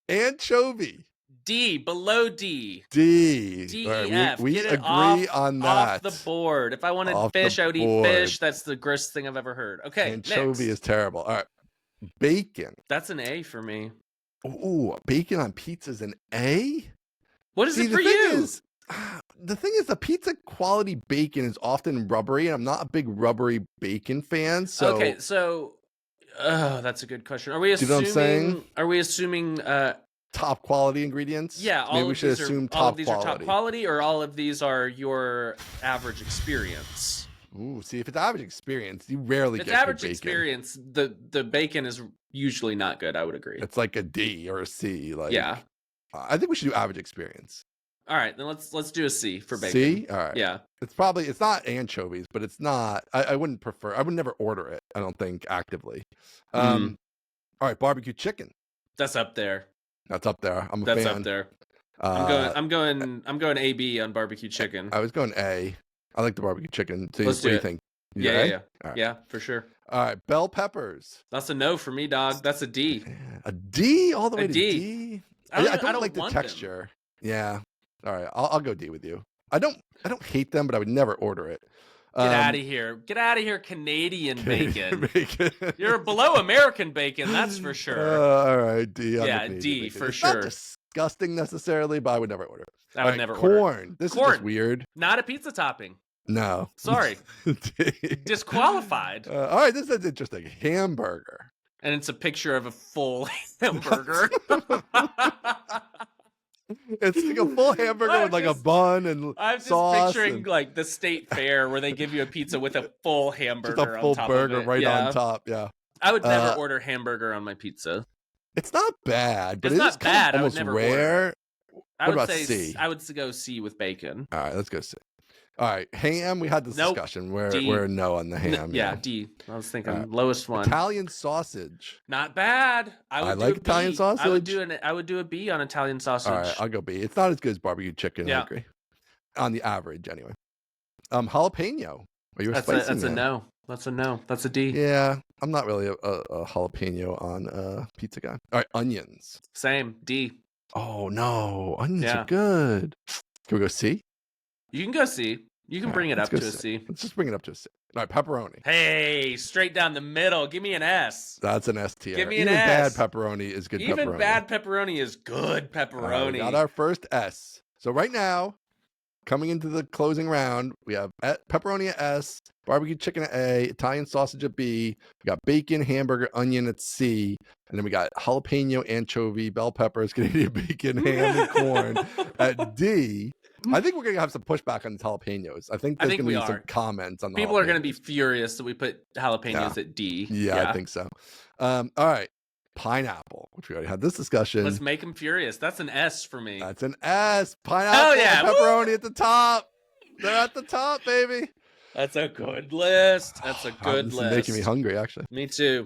Speaker 1: Anchovy.
Speaker 2: D, below D.
Speaker 1: D.
Speaker 2: D, E, F.
Speaker 1: We
Speaker 2: Get it
Speaker 1: agree on that.
Speaker 2: Off the board. If I wanted fish, I would eat fish. That's the grossest thing I've ever heard. Okay,
Speaker 1: Anchovy is terrible. All right. Bacon.
Speaker 2: That's an A for me.
Speaker 1: Ooh, bacon on pizza's an A?
Speaker 2: What is
Speaker 1: See,
Speaker 2: it for
Speaker 1: the thing
Speaker 2: you?
Speaker 1: is, the pizza quality bacon is often rubbery, and I'm not a big rubbery bacon fan. So,
Speaker 2: Okay, so that's a good question. Are we
Speaker 1: do you know what I'm saying?
Speaker 2: assuming? Are we assuming?
Speaker 1: Top quality ingredients.
Speaker 2: Yeah,
Speaker 1: Maybe
Speaker 2: all
Speaker 1: we
Speaker 2: of
Speaker 1: should
Speaker 2: these are
Speaker 1: assume
Speaker 2: all of
Speaker 1: top
Speaker 2: these are top
Speaker 1: quality.
Speaker 2: quality, or all of these are your average experience.
Speaker 1: Ooh, see, if it's average experience, you rarely
Speaker 2: If it's
Speaker 1: get good
Speaker 2: average
Speaker 1: bacon.
Speaker 2: experience, the bacon is usually not good. I would agree.
Speaker 1: It's like a D or a C. Like,
Speaker 2: Yeah.
Speaker 1: I think we should do average experience.
Speaker 2: All right, then let's do a C for bacon.
Speaker 1: C? All right.
Speaker 2: Yeah.
Speaker 1: It's not anchovies, but it's not. I wouldn't prefer. I would never order it. I don't think actively. All right, barbecue chicken.
Speaker 2: That's up there.
Speaker 1: That's up there. I'm a
Speaker 2: That's
Speaker 1: fan.
Speaker 2: up there. I'm going AB on barbecue chicken.
Speaker 1: I was going A. I like the barbecue chicken. So
Speaker 2: Let's
Speaker 1: what do you
Speaker 2: it.
Speaker 1: think?
Speaker 2: Yeah.
Speaker 1: All right.
Speaker 2: Yeah, for sure.
Speaker 1: All right, bell peppers.
Speaker 2: That's a no for me, dog. That's a D.
Speaker 1: A D all the way
Speaker 2: A
Speaker 1: to
Speaker 2: D.
Speaker 1: D.
Speaker 2: I don't
Speaker 1: like the
Speaker 2: want them.
Speaker 1: texture. Yeah. All right, I'll go D with you. I don't hate them, but I would never order it.
Speaker 2: Get out of here. Get out of here, Canadian bacon.
Speaker 1: bacon.
Speaker 2: You're below American bacon, that's for sure.
Speaker 1: All right, D.
Speaker 2: Yeah, D
Speaker 1: bacon.
Speaker 2: for
Speaker 1: It's
Speaker 2: sure.
Speaker 1: not disgusting necessarily, but I would never order it.
Speaker 2: I would never order
Speaker 1: corn. This is just weird.
Speaker 2: Not a pizza topping.
Speaker 1: No.
Speaker 2: Sorry. Disqualified.
Speaker 1: All right, this is interesting. Hamburger.
Speaker 2: And it's a picture of a full hamburger.
Speaker 1: It's like a full hamburger with like a bun and
Speaker 2: I'm just
Speaker 1: sauce
Speaker 2: picturing like the state fair where they give you a pizza with a full hamburger
Speaker 1: just a full
Speaker 2: on top
Speaker 1: burger
Speaker 2: of it.
Speaker 1: right
Speaker 2: Yeah.
Speaker 1: on top. Yeah.
Speaker 2: I would never order hamburger on my pizza.
Speaker 1: It's not bad, but
Speaker 2: It's
Speaker 1: it
Speaker 2: not
Speaker 1: is kind
Speaker 2: bad.
Speaker 1: of
Speaker 2: I would
Speaker 1: almost
Speaker 2: never
Speaker 1: rare.
Speaker 2: order
Speaker 1: What about C?
Speaker 2: I would go C with bacon.
Speaker 1: All right, let's go C. All right, ham. We had this discussion. We're no on the ham.
Speaker 2: Yeah, D. I was thinking lowest one.
Speaker 1: Italian sausage.
Speaker 2: Not bad. I
Speaker 1: like Italian sausage.
Speaker 2: I would do a B on Italian sausage.
Speaker 1: All right, I'll go B. It's not as good as barbecue chicken.
Speaker 2: Yeah.
Speaker 1: I agree. On the average, anyway. Jalapeno. Are you a spicy
Speaker 2: That's
Speaker 1: man?
Speaker 2: a no. That's a no. That's a D.
Speaker 1: Yeah, I'm not really a jalapeno on pizza guy. All right, onions.
Speaker 2: Same. D.
Speaker 1: Oh no, onions are good. Can we go C?
Speaker 2: You can go C. You can bring it up to a C.
Speaker 1: Let's just bring it up to a C. All right, pepperoni.
Speaker 2: Hey, straight down the middle. Give me an S.
Speaker 1: That's an S tier.
Speaker 2: Give me an
Speaker 1: Even
Speaker 2: S.
Speaker 1: bad pepperoni is good pepperoni.
Speaker 2: Even bad pepperoni is good pepperoni.
Speaker 1: We got our first S. So right now, coming into the closing round, we have pepperoni at S, barbecue chicken at A, Italian sausage at B, we got bacon, hamburger, onion at C, and then we got jalapeno, anchovy, bell peppers, Canadian bacon, ham, and corn at D. I think we're going to have some pushback on the jalapenos. I think there's going to be some comments on the
Speaker 2: People are going to be
Speaker 1: jalapenos.
Speaker 2: furious that we put jalapenos at D.
Speaker 1: Yeah, I think so. All right. Pineapple, which we already had this discussion.
Speaker 2: Let's make them furious. That's an S for me.
Speaker 1: That's an S. Pineapple and pepperoni at the top. They're at the top, baby.
Speaker 2: That's a good list. That's a good list.
Speaker 1: This is making me hungry, actually.
Speaker 2: Me too.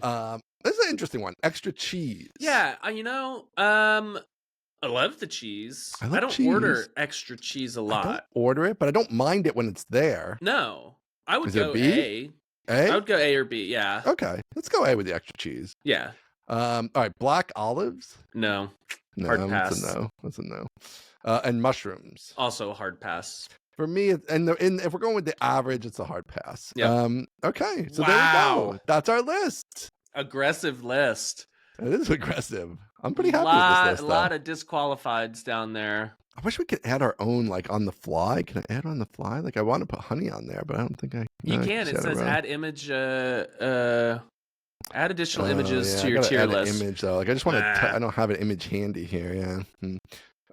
Speaker 1: This is an interesting one. Extra cheese.
Speaker 2: Yeah, I love the cheese. I don't order extra cheese a lot.
Speaker 1: I don't order it, but I don't mind it when it's there.
Speaker 2: No. I would
Speaker 1: Is
Speaker 2: go
Speaker 1: it B?
Speaker 2: A. I would go A or B, yeah.
Speaker 1: Okay. Let's go A with the extra cheese.
Speaker 2: Yeah.
Speaker 1: All right, black olives?
Speaker 2: No.
Speaker 1: No,
Speaker 2: hard pass.
Speaker 1: That's a no. And mushrooms.
Speaker 2: Also a hard pass.
Speaker 1: For me, if we're going with the average, it's a hard pass.
Speaker 2: Yep.
Speaker 1: Okay, so there we go. That's our list.
Speaker 2: Aggressive list.
Speaker 1: It is aggressive. I'm pretty happy with this list.
Speaker 2: A lot of disqualifieds down there.
Speaker 1: I wish we could add our own, like, on the fly. Can I add on the fly? Like, I want to put honey on there, but I don't think I.
Speaker 2: You can. It says add image. Add additional images to your tier list.
Speaker 1: Image though. Like, I just want to. I don't have an image handy here. Yeah.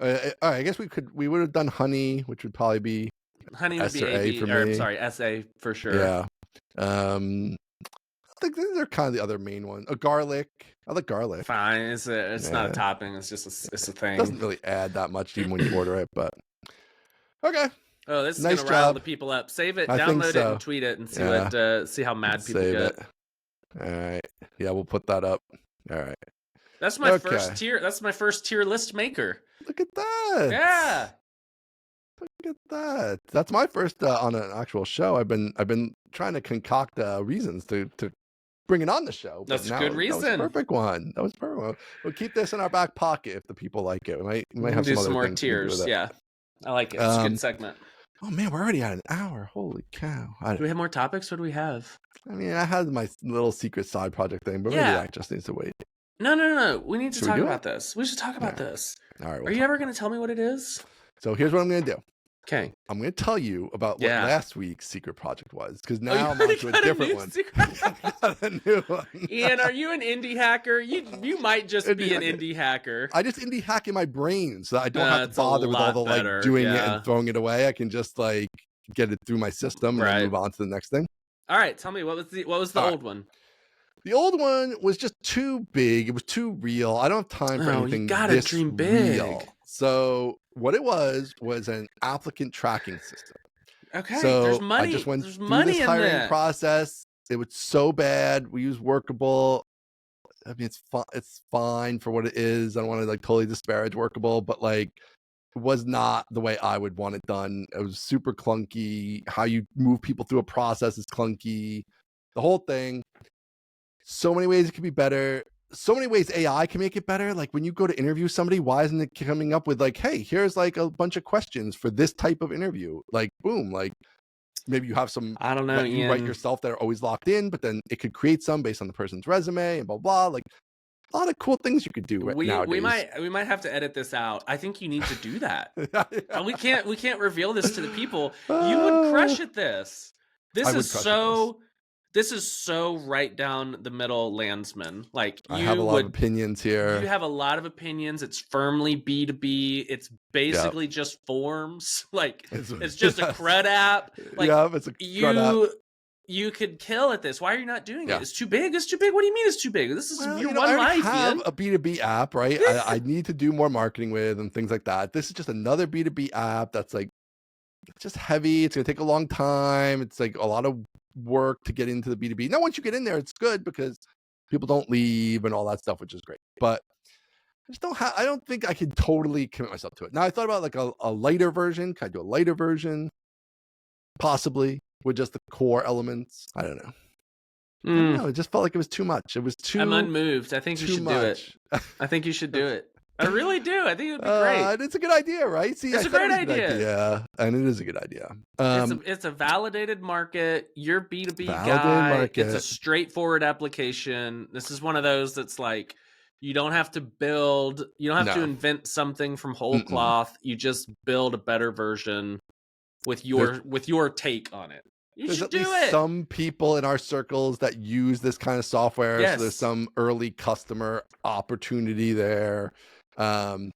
Speaker 1: All right. I guess we would have done honey, which would probably be
Speaker 2: honey
Speaker 1: S
Speaker 2: would be
Speaker 1: or A for me.
Speaker 2: Sorry, SA for sure.
Speaker 1: Yeah. I think these are kind of the other main ones. Garlic. I like garlic.
Speaker 2: Fine. It's not a topping. It's just a thing.
Speaker 1: It doesn't really add that much even when you order it, but okay.
Speaker 2: Oh, this is
Speaker 1: nice
Speaker 2: gonna rile the people up. Save it, download it, and tweet it, and see how mad people get.
Speaker 1: All right. Yeah, we'll put that up. All right.
Speaker 2: That's my first tier. That's my first tier list maker.
Speaker 1: Look at that.
Speaker 2: Yeah.
Speaker 1: Look at that. That's my first on an actual show. I've been trying to concoct reasons to bring it on the show.
Speaker 2: That's a good reason.
Speaker 1: That was a perfect one. We'll keep this in our back pocket if the people like it. We might have
Speaker 2: some more
Speaker 1: things
Speaker 2: tiers. Yeah, I like it. It's a good segment.
Speaker 1: Oh man, we're already at an hour. Holy cow!
Speaker 2: Do we have more topics? What do we have?
Speaker 1: I mean, I had my little secret side project thing, but maybe that just needs to wait.
Speaker 2: No. We need to
Speaker 1: Should we
Speaker 2: talk
Speaker 1: do
Speaker 2: about
Speaker 1: it?
Speaker 2: this. We should talk about
Speaker 1: Yeah.
Speaker 2: this.
Speaker 1: All right.
Speaker 2: Are you ever going to tell me what it is?
Speaker 1: So here's what I'm going to do.
Speaker 2: Okay.
Speaker 1: I'm going to tell you about what
Speaker 2: Yeah.
Speaker 1: last week's secret project was, because
Speaker 2: Oh,
Speaker 1: now
Speaker 2: you
Speaker 1: I'm on
Speaker 2: already
Speaker 1: to a
Speaker 2: got a
Speaker 1: different
Speaker 2: new
Speaker 1: one.
Speaker 2: secret?
Speaker 1: I got a new one.
Speaker 2: Ian, are you an indie hacker? You might just be an indie hacker.
Speaker 1: I just indie hack in my brain so that I don't have to
Speaker 2: That's a
Speaker 1: bother with all
Speaker 2: lot
Speaker 1: the like
Speaker 2: better,
Speaker 1: doing it
Speaker 2: yeah.
Speaker 1: and throwing it away. I can just like get it through my system and then
Speaker 2: Right.
Speaker 1: move on to the next thing.
Speaker 2: All right, tell me what was the
Speaker 1: All
Speaker 2: old one?
Speaker 1: The old one was just too big. It was too real. I don't have time for anything
Speaker 2: you gotta
Speaker 1: this
Speaker 2: dream big.
Speaker 1: real. So what it was an applicant tracking system.
Speaker 2: Okay,
Speaker 1: So
Speaker 2: there's money.
Speaker 1: I just went
Speaker 2: There's
Speaker 1: through
Speaker 2: money
Speaker 1: this
Speaker 2: in
Speaker 1: hiring
Speaker 2: that.
Speaker 1: process. It was so bad. We use Workable. I mean, it's fine for what it is. I don't want to like totally disparage Workable, but like it was not the way I would want it done. It was super clunky. How you move people through a process is clunky. The whole thing. So many ways it could be better. So many ways AI can make it better. Like when you go to interview somebody, why isn't it coming up with like, hey, here's like a bunch of questions for this type of interview? Like, boom, like maybe you have some
Speaker 2: I don't know,
Speaker 1: that you write yourself that are always locked in, but then it could create some based on the person's resume and blah blah. Like a lot of cool things you could do nowadays.
Speaker 2: We might have to edit this out. I think you need to do that. We can't reveal this to the people. You would crush at this. This is so right down the middle landsman. Like
Speaker 1: I have a lot of opinions here.
Speaker 2: You have a lot of opinions. It's firmly B2B. It's basically just forms. Like it's just a CRUD app. Like
Speaker 1: it's a CRUD app.
Speaker 2: You could kill at this. Why are you not doing it? It's too big. It's too big. What do you mean it's too big? This is your one life.
Speaker 1: I have a B2B app, right? I need to do more marketing with and things like that. This is just another B2B app that's like just heavy. It's going to take a long time. It's like a lot of work to get into the B2B. Now, once you get in there, it's good because people don't leave and all that stuff, which is great. But I don't think I can totally commit myself to it. Now, I thought about like a lighter version. Can I do a lighter version? Possibly. With just the core elements. I don't know. I don't know. It just felt like it was too much. It was too.
Speaker 2: I'm unmoved. I think you should do it. I think you should do it. I really do. I think it would be great.
Speaker 1: It's a good idea, right? See,
Speaker 2: it's a great idea.
Speaker 1: Yeah, and it is a good idea.
Speaker 2: It's a validated market. You're B2B guy. It's a straightforward application. This is one of those that's like you don't have to build. You don't have to invent something from whole cloth. You just build a better version with your take on it.
Speaker 1: There's at least some people in our circles that use this kind of software.
Speaker 2: Yes.
Speaker 1: So there's some early customer opportunity there. The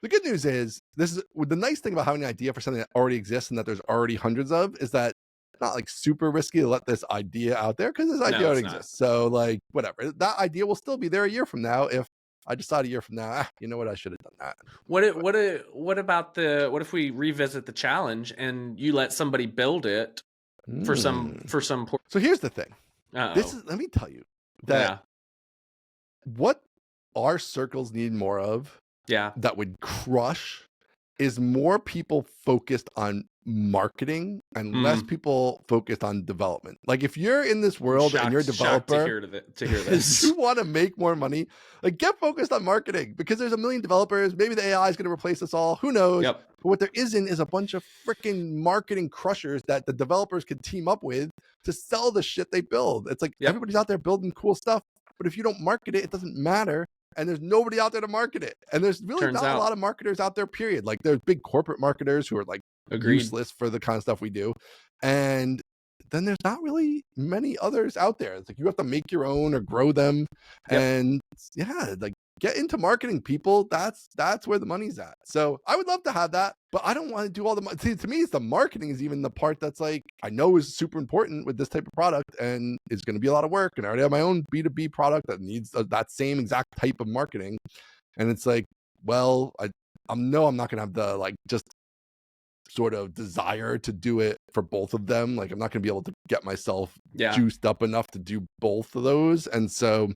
Speaker 1: good news is the nice thing about having an idea for something that already exists and that there's already hundreds of is that it's not like super risky to let this idea out there because this idea already exists. So like whatever, that idea will still be there a year from now if I decide a year from now, you know what, I should have done that.
Speaker 2: What if we revisit the challenge and you let somebody build it for some
Speaker 1: So here's the thing. Let me tell you that what our circles need more of that would crush is more people focused on marketing and less people focused on development. Like if you're in this world and you're a developer
Speaker 2: to hear this.
Speaker 1: you want to make more money, like get focused on marketing because there's a million developers. Maybe the AI is going to replace us all. Who knows? But what there isn't is a bunch of freaking marketing crushers that the developers could team up with to sell the shit they build. It's like everybody's out there building cool stuff, but if you don't market it, it doesn't matter. And there's nobody out there to market it. And there's really not a lot of marketers out there, period. Like there's big corporate marketers who are like useless for the kind of stuff we do. And then there's not really many others out there. It's like you have to make your own or grow them. And like get into marketing, people. That's where the money's at. So I would love to have that, but I don't want to do all the see, to me, it's the marketing is even the part that's like I know is super important with this type of product and it's going to be a lot of work. And I already have my own B2B product that needs that same exact type of marketing. And it's like, well, I'm not going to have the like just sort of desire to do it for both of them. Like I'm not going to be able to get myself juiced up enough to do both of those. And so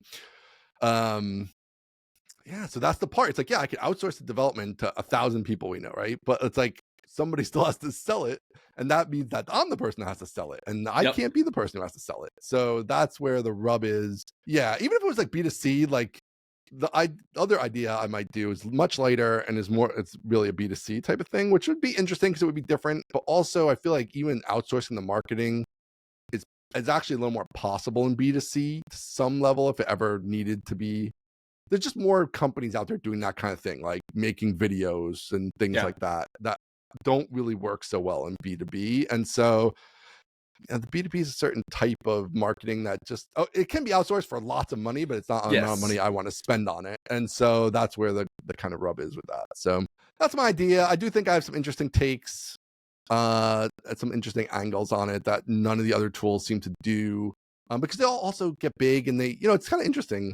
Speaker 1: so that's the part. It's like, I can outsource the development to 1,000 people we know, right? But it's like somebody still has to sell it. And that means that I'm the person who has to sell it. And I can't be the person who has to sell it. So that's where the rub is. Yeah, even if it was like B2C, like the other idea I might do is much lighter and it's really a B2C type of thing, which would be interesting because it would be different. But also I feel like even outsourcing the marketing is actually a little more possible in B2C to some level if it ever needed to be. there's just more companies out there doing that kind of thing, like making videos and things
Speaker 2: Yeah.
Speaker 1: like that don't really work so well in B2B. And so the B2B is a certain type of marketing that just it can be outsourced for lots of money, but it's not the amount of money
Speaker 2: Yes.
Speaker 1: I want to spend on it. And so that's where the kind of rub is with that. So that's my idea. I do think I have some interesting takes, some interesting angles on it that none of the other tools seem to do, because they'll also get big and they, it's kind of interesting.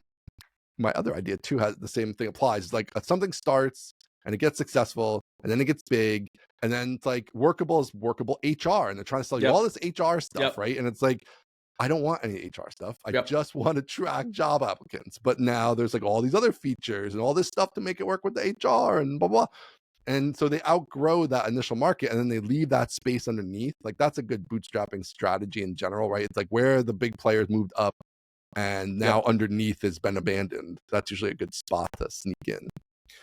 Speaker 1: My other idea too has the same thing applies. It's like something starts and it gets successful and then it gets big and then it's like workable is workable HR and they're trying to sell you
Speaker 2: Yep.
Speaker 1: all this HR stuff,
Speaker 2: Yep.
Speaker 1: right? And it's like, I don't want any HR stuff. I
Speaker 2: Yep.
Speaker 1: just want to track job applicants. But now there's like all these other features and all this stuff to make it work with the HR and blah, blah. And so they outgrow that initial market and then they leave that space underneath. Like that's a good bootstrapping strategy in general, right? It's like where the big players moved up and now
Speaker 2: Yep.
Speaker 1: underneath has been abandoned. That's usually a good spot to sneak in.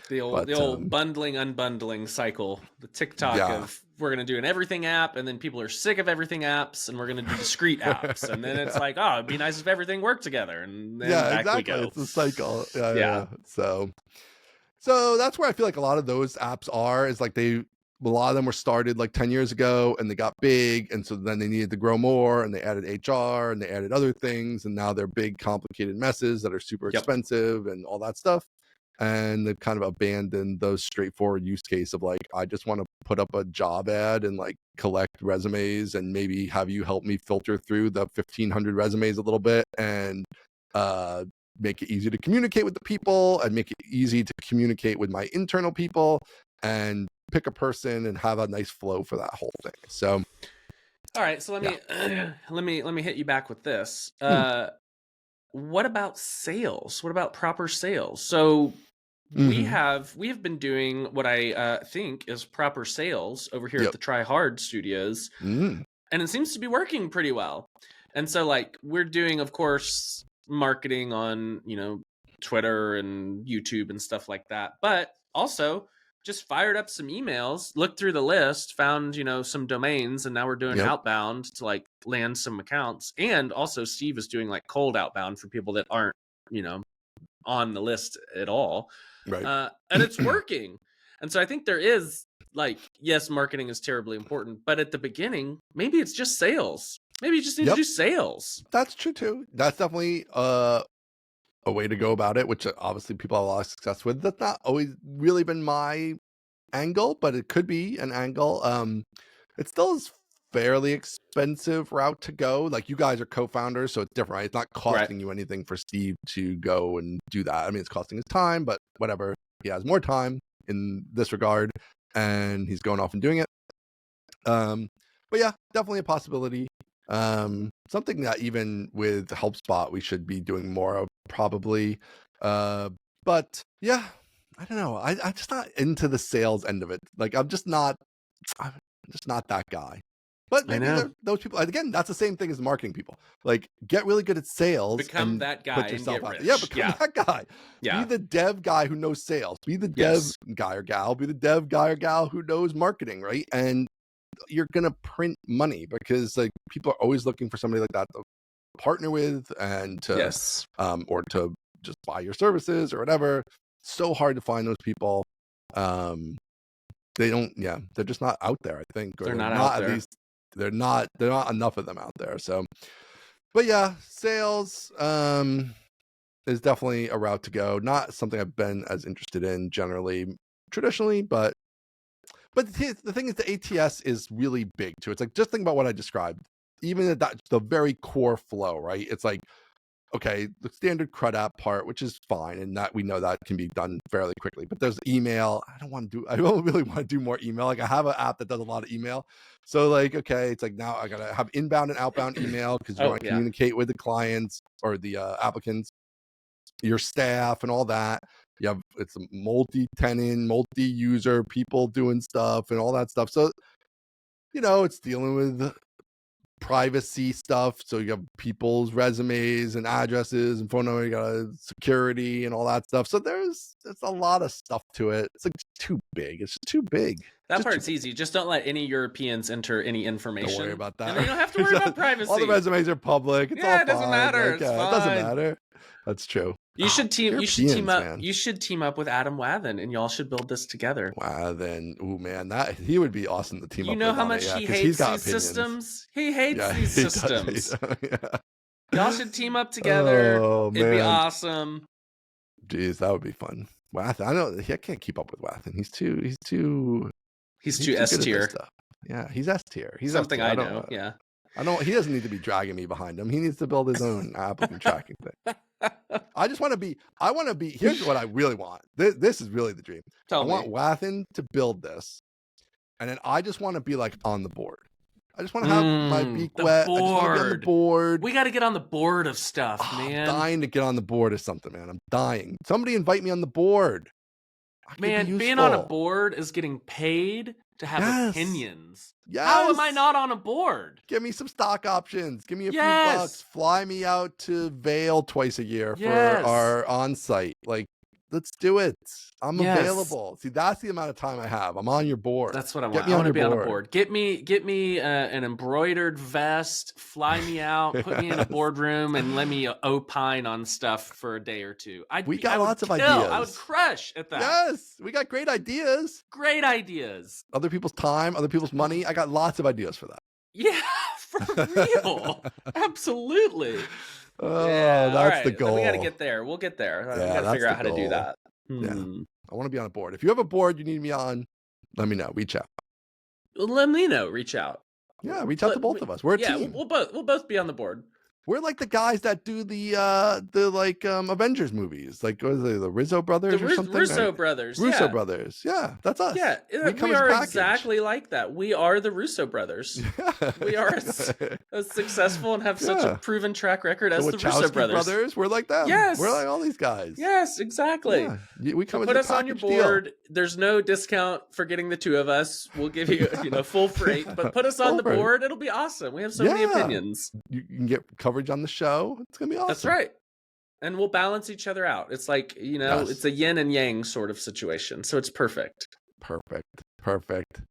Speaker 2: The old bundling, unbundling cycle, the TikTok of we're going to do an everything app and then people are sick of everything apps and we're going to do discrete apps. And then it's like, oh, it'd be nice if everything worked together. And then back
Speaker 1: exactly.
Speaker 2: we go.
Speaker 1: It's a cycle. Yeah. So that's where I feel like a lot of those apps are, is like a lot of them were started like 10 years ago and they got big. And so then they needed to grow more and they added HR and they added other things. And now they're big, complicated messes that are super expensive and all that stuff. And they've kind of abandoned those straightforward use case of like, I just want to put up a job ad and like collect resumes and maybe have you help me filter through the 1,500 resumes a little bit and make it easy to communicate with the people and make it easy to communicate with my internal people and pick a person and have a nice flow for that whole thing. So,
Speaker 2: all right. So let me hit you back with this. What about sales? What about proper sales? So we have been doing what I think is proper sales over here at the Try Hard Studios, and it seems to be working pretty well. And so like we're doing, of course, marketing on Twitter and YouTube and stuff like that, but also just fired up some emails, looked through the list, found some domains, and now we're doing outbound to like land some accounts. And also Steve is doing like cold outbound for people that aren't on the list at all, right? And it's working. And so I think there is like, yes, marketing is terribly important, but at the beginning maybe it's just sales. Maybe you just need to do sales.
Speaker 1: That's true too. That's definitely a way to go about it, which obviously people have a lot of success with. That's not always really been my angle, but it could be an angle. It still is fairly expensive route to go. Like you guys are co-founders, so it's different, right? It's not costing you anything for Steve to go and do that. I mean, it's costing his time, but whatever. He has more time in this regard and he's going off and doing it. But yeah, definitely a possibility. Something that even with HelpSpot we should be doing more of probably. But yeah, I don't know. I'm just not into the sales end of it. Like I'm just not that guy. But maybe those people, again, that's the same thing as marketing people. Like get really good at sales.
Speaker 2: Become that guy
Speaker 1: put yourself
Speaker 2: and get
Speaker 1: out
Speaker 2: rich.
Speaker 1: there. Yeah, become that guy.
Speaker 2: Yeah.
Speaker 1: Be the dev guy who knows sales. Be the dev guy or gal. Be the dev guy or gal who knows marketing, right? And you're gonna print money because like people are always looking for somebody like that to partner with and to or to just buy your services or whatever. So hard to find those people. They don't they're just not out there, I think. Or
Speaker 2: they're not out there.
Speaker 1: At least they're not enough of them out there. So but yeah, sales is definitely a route to go. Not something I've been as interested in traditionally, but the thing is, the ATS is really big too. It's like, just think about what I described. Even at that, the very core flow, right? It's like, okay, the standard CRUD app part, which is fine, and that we know that can be done fairly quickly. But there's email. I don't really want to do more email. Like I have an app that does a lot of email. So like, okay, it's like now I gotta have inbound and outbound email because you want to communicate with the clients or the applicants, your staff, and all that. It's a multi-tenant, multi-user, people doing stuff and all that stuff. So, it's dealing with privacy stuff. So you have people's resumes and addresses and phone number, you got security and all that stuff. So there's a lot of stuff to it. It's like too big. It's just too big.
Speaker 2: That part's easy. Just don't let any Europeans enter any information.
Speaker 1: Don't worry about that.
Speaker 2: And you don't have to worry about privacy.
Speaker 1: All the resumes are public. It's all
Speaker 2: it doesn't matter.
Speaker 1: Like, it doesn't matter. That's true.
Speaker 2: You should team. You should
Speaker 1: Europeans,
Speaker 2: team up.
Speaker 1: man.
Speaker 2: You should team up with Adam Wathan, and y'all should build this together.
Speaker 1: Wow, then, oh man, he would be awesome to team up.
Speaker 2: You know
Speaker 1: with
Speaker 2: how
Speaker 1: on it,
Speaker 2: much
Speaker 1: yeah,
Speaker 2: he
Speaker 1: 'cause
Speaker 2: hates
Speaker 1: he's got
Speaker 2: these
Speaker 1: opinions.
Speaker 2: systems. He hates
Speaker 1: Yeah,
Speaker 2: these
Speaker 1: he does
Speaker 2: systems.
Speaker 1: yeah.
Speaker 2: Y'all should team up together.
Speaker 1: Oh,
Speaker 2: It'd be
Speaker 1: man.
Speaker 2: awesome.
Speaker 1: Jeez, that would be fun. Wathan, I know I can't keep up with Wathan. He's too
Speaker 2: S
Speaker 1: good at this
Speaker 2: tier.
Speaker 1: stuff. Yeah, he's S tier. He's
Speaker 2: Something
Speaker 1: S-tier.
Speaker 2: I know. Yeah.
Speaker 1: I don't. He doesn't need to be dragging me behind him. He needs to build his own applicant tracking thing. I just want to be. I want to be. Here's what I really want. This is really the dream.
Speaker 2: Tell
Speaker 1: I
Speaker 2: me.
Speaker 1: want Wathan to build this, and then I just want to be like on the board. I just want to have my beak wet. I just want to be on the board.
Speaker 2: We got to get on the board of stuff, man.
Speaker 1: I'm dying to get on the board of something, man. I'm dying. Somebody invite me on the board.
Speaker 2: Man, being on a board is getting paid to have opinions.
Speaker 1: Yes.
Speaker 2: How am I not on a board?
Speaker 1: Give me some stock options. Give me a few bucks. Fly me out to Vail twice a year for our on-site. Like, let's do it. I'm available. See, that's the amount of time I have. I'm on your board.
Speaker 2: That's what I want. I want to be on a board. Get me an embroidered vest. Fly me out. Put me in a boardroom and let me opine on stuff for a day or two.
Speaker 1: We got lots of ideas.
Speaker 2: I would crush at that.
Speaker 1: Yes, we got great ideas.
Speaker 2: Great ideas.
Speaker 1: Other people's time, other people's money. I got lots of ideas for that.
Speaker 2: Yeah, for real. Absolutely.
Speaker 1: Oh, that's the goal.
Speaker 2: We got to get there. We'll get there. We got to figure out how to do that.
Speaker 1: Yeah. I want to be on a board. If you have a board you need me on, let me know. Reach out.
Speaker 2: Let me know. Reach out.
Speaker 1: Yeah, reach out to both of us. We're a team.
Speaker 2: We'll both be on the board.
Speaker 1: We're like the guys that do the Avengers movies. Like, what is it, the Rizzo brothers or something?
Speaker 2: Russo brothers.
Speaker 1: Russo brothers. Yeah, that's us.
Speaker 2: Yeah, we are exactly like that. We are the Russo brothers. Yeah. We are as successful and have such a proven track record as the Russo brothers.
Speaker 1: We're like them.
Speaker 2: Yes.
Speaker 1: We're like all these guys.
Speaker 2: Yes, exactly.
Speaker 1: Yeah. We come
Speaker 2: put us on your board. Deal. There's no discount for getting the two of us. We'll give you, full freight, but put us on the board. It'll be awesome. We have so many opinions.
Speaker 1: You can get coverage on the show. It's gonna be awesome.
Speaker 2: That's right. And we'll balance each other out. It's like, it's a yin and yang sort of situation. So it's perfect.
Speaker 1: Perfect.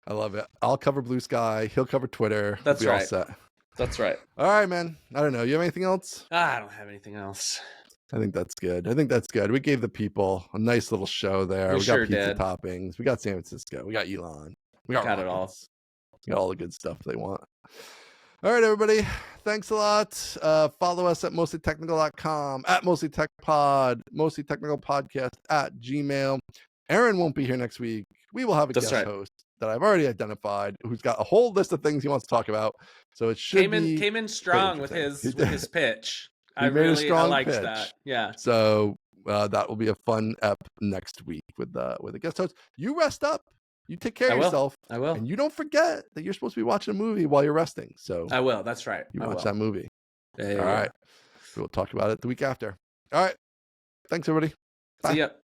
Speaker 1: I love it. I'll cover Bluesky. He'll cover Twitter.
Speaker 2: That's right.
Speaker 1: All set.
Speaker 2: That's right.
Speaker 1: All right, man. I don't know. You have anything else?
Speaker 2: I don't have anything else.
Speaker 1: I think that's good. We gave the people a nice little show there. We got pizza toppings. We got San Francisco. We got Elon. We got
Speaker 2: it all.
Speaker 1: We got all the good stuff they want. All right, everybody. Thanks a lot. Follow us at mostlytechnical.com, at mostlytechpod, mostlytechnicalpodcast at Gmail. Aaron won't be here next week. We will have a guest host that I've already identified who's got a whole list of things he wants to talk about. So it should
Speaker 2: came in strong with his pitch. I liked that. Yeah.
Speaker 1: So that will be a fun ep next week with a guest host. You rest up. You take care of yourself.
Speaker 2: I will.
Speaker 1: And you don't forget that you're supposed to be watching a movie while you're resting. So
Speaker 2: I will. That's right.
Speaker 1: You watch that movie.
Speaker 2: All
Speaker 1: right. We'll talk about it the week after. All right. Thanks, everybody.
Speaker 2: Bye. See ya.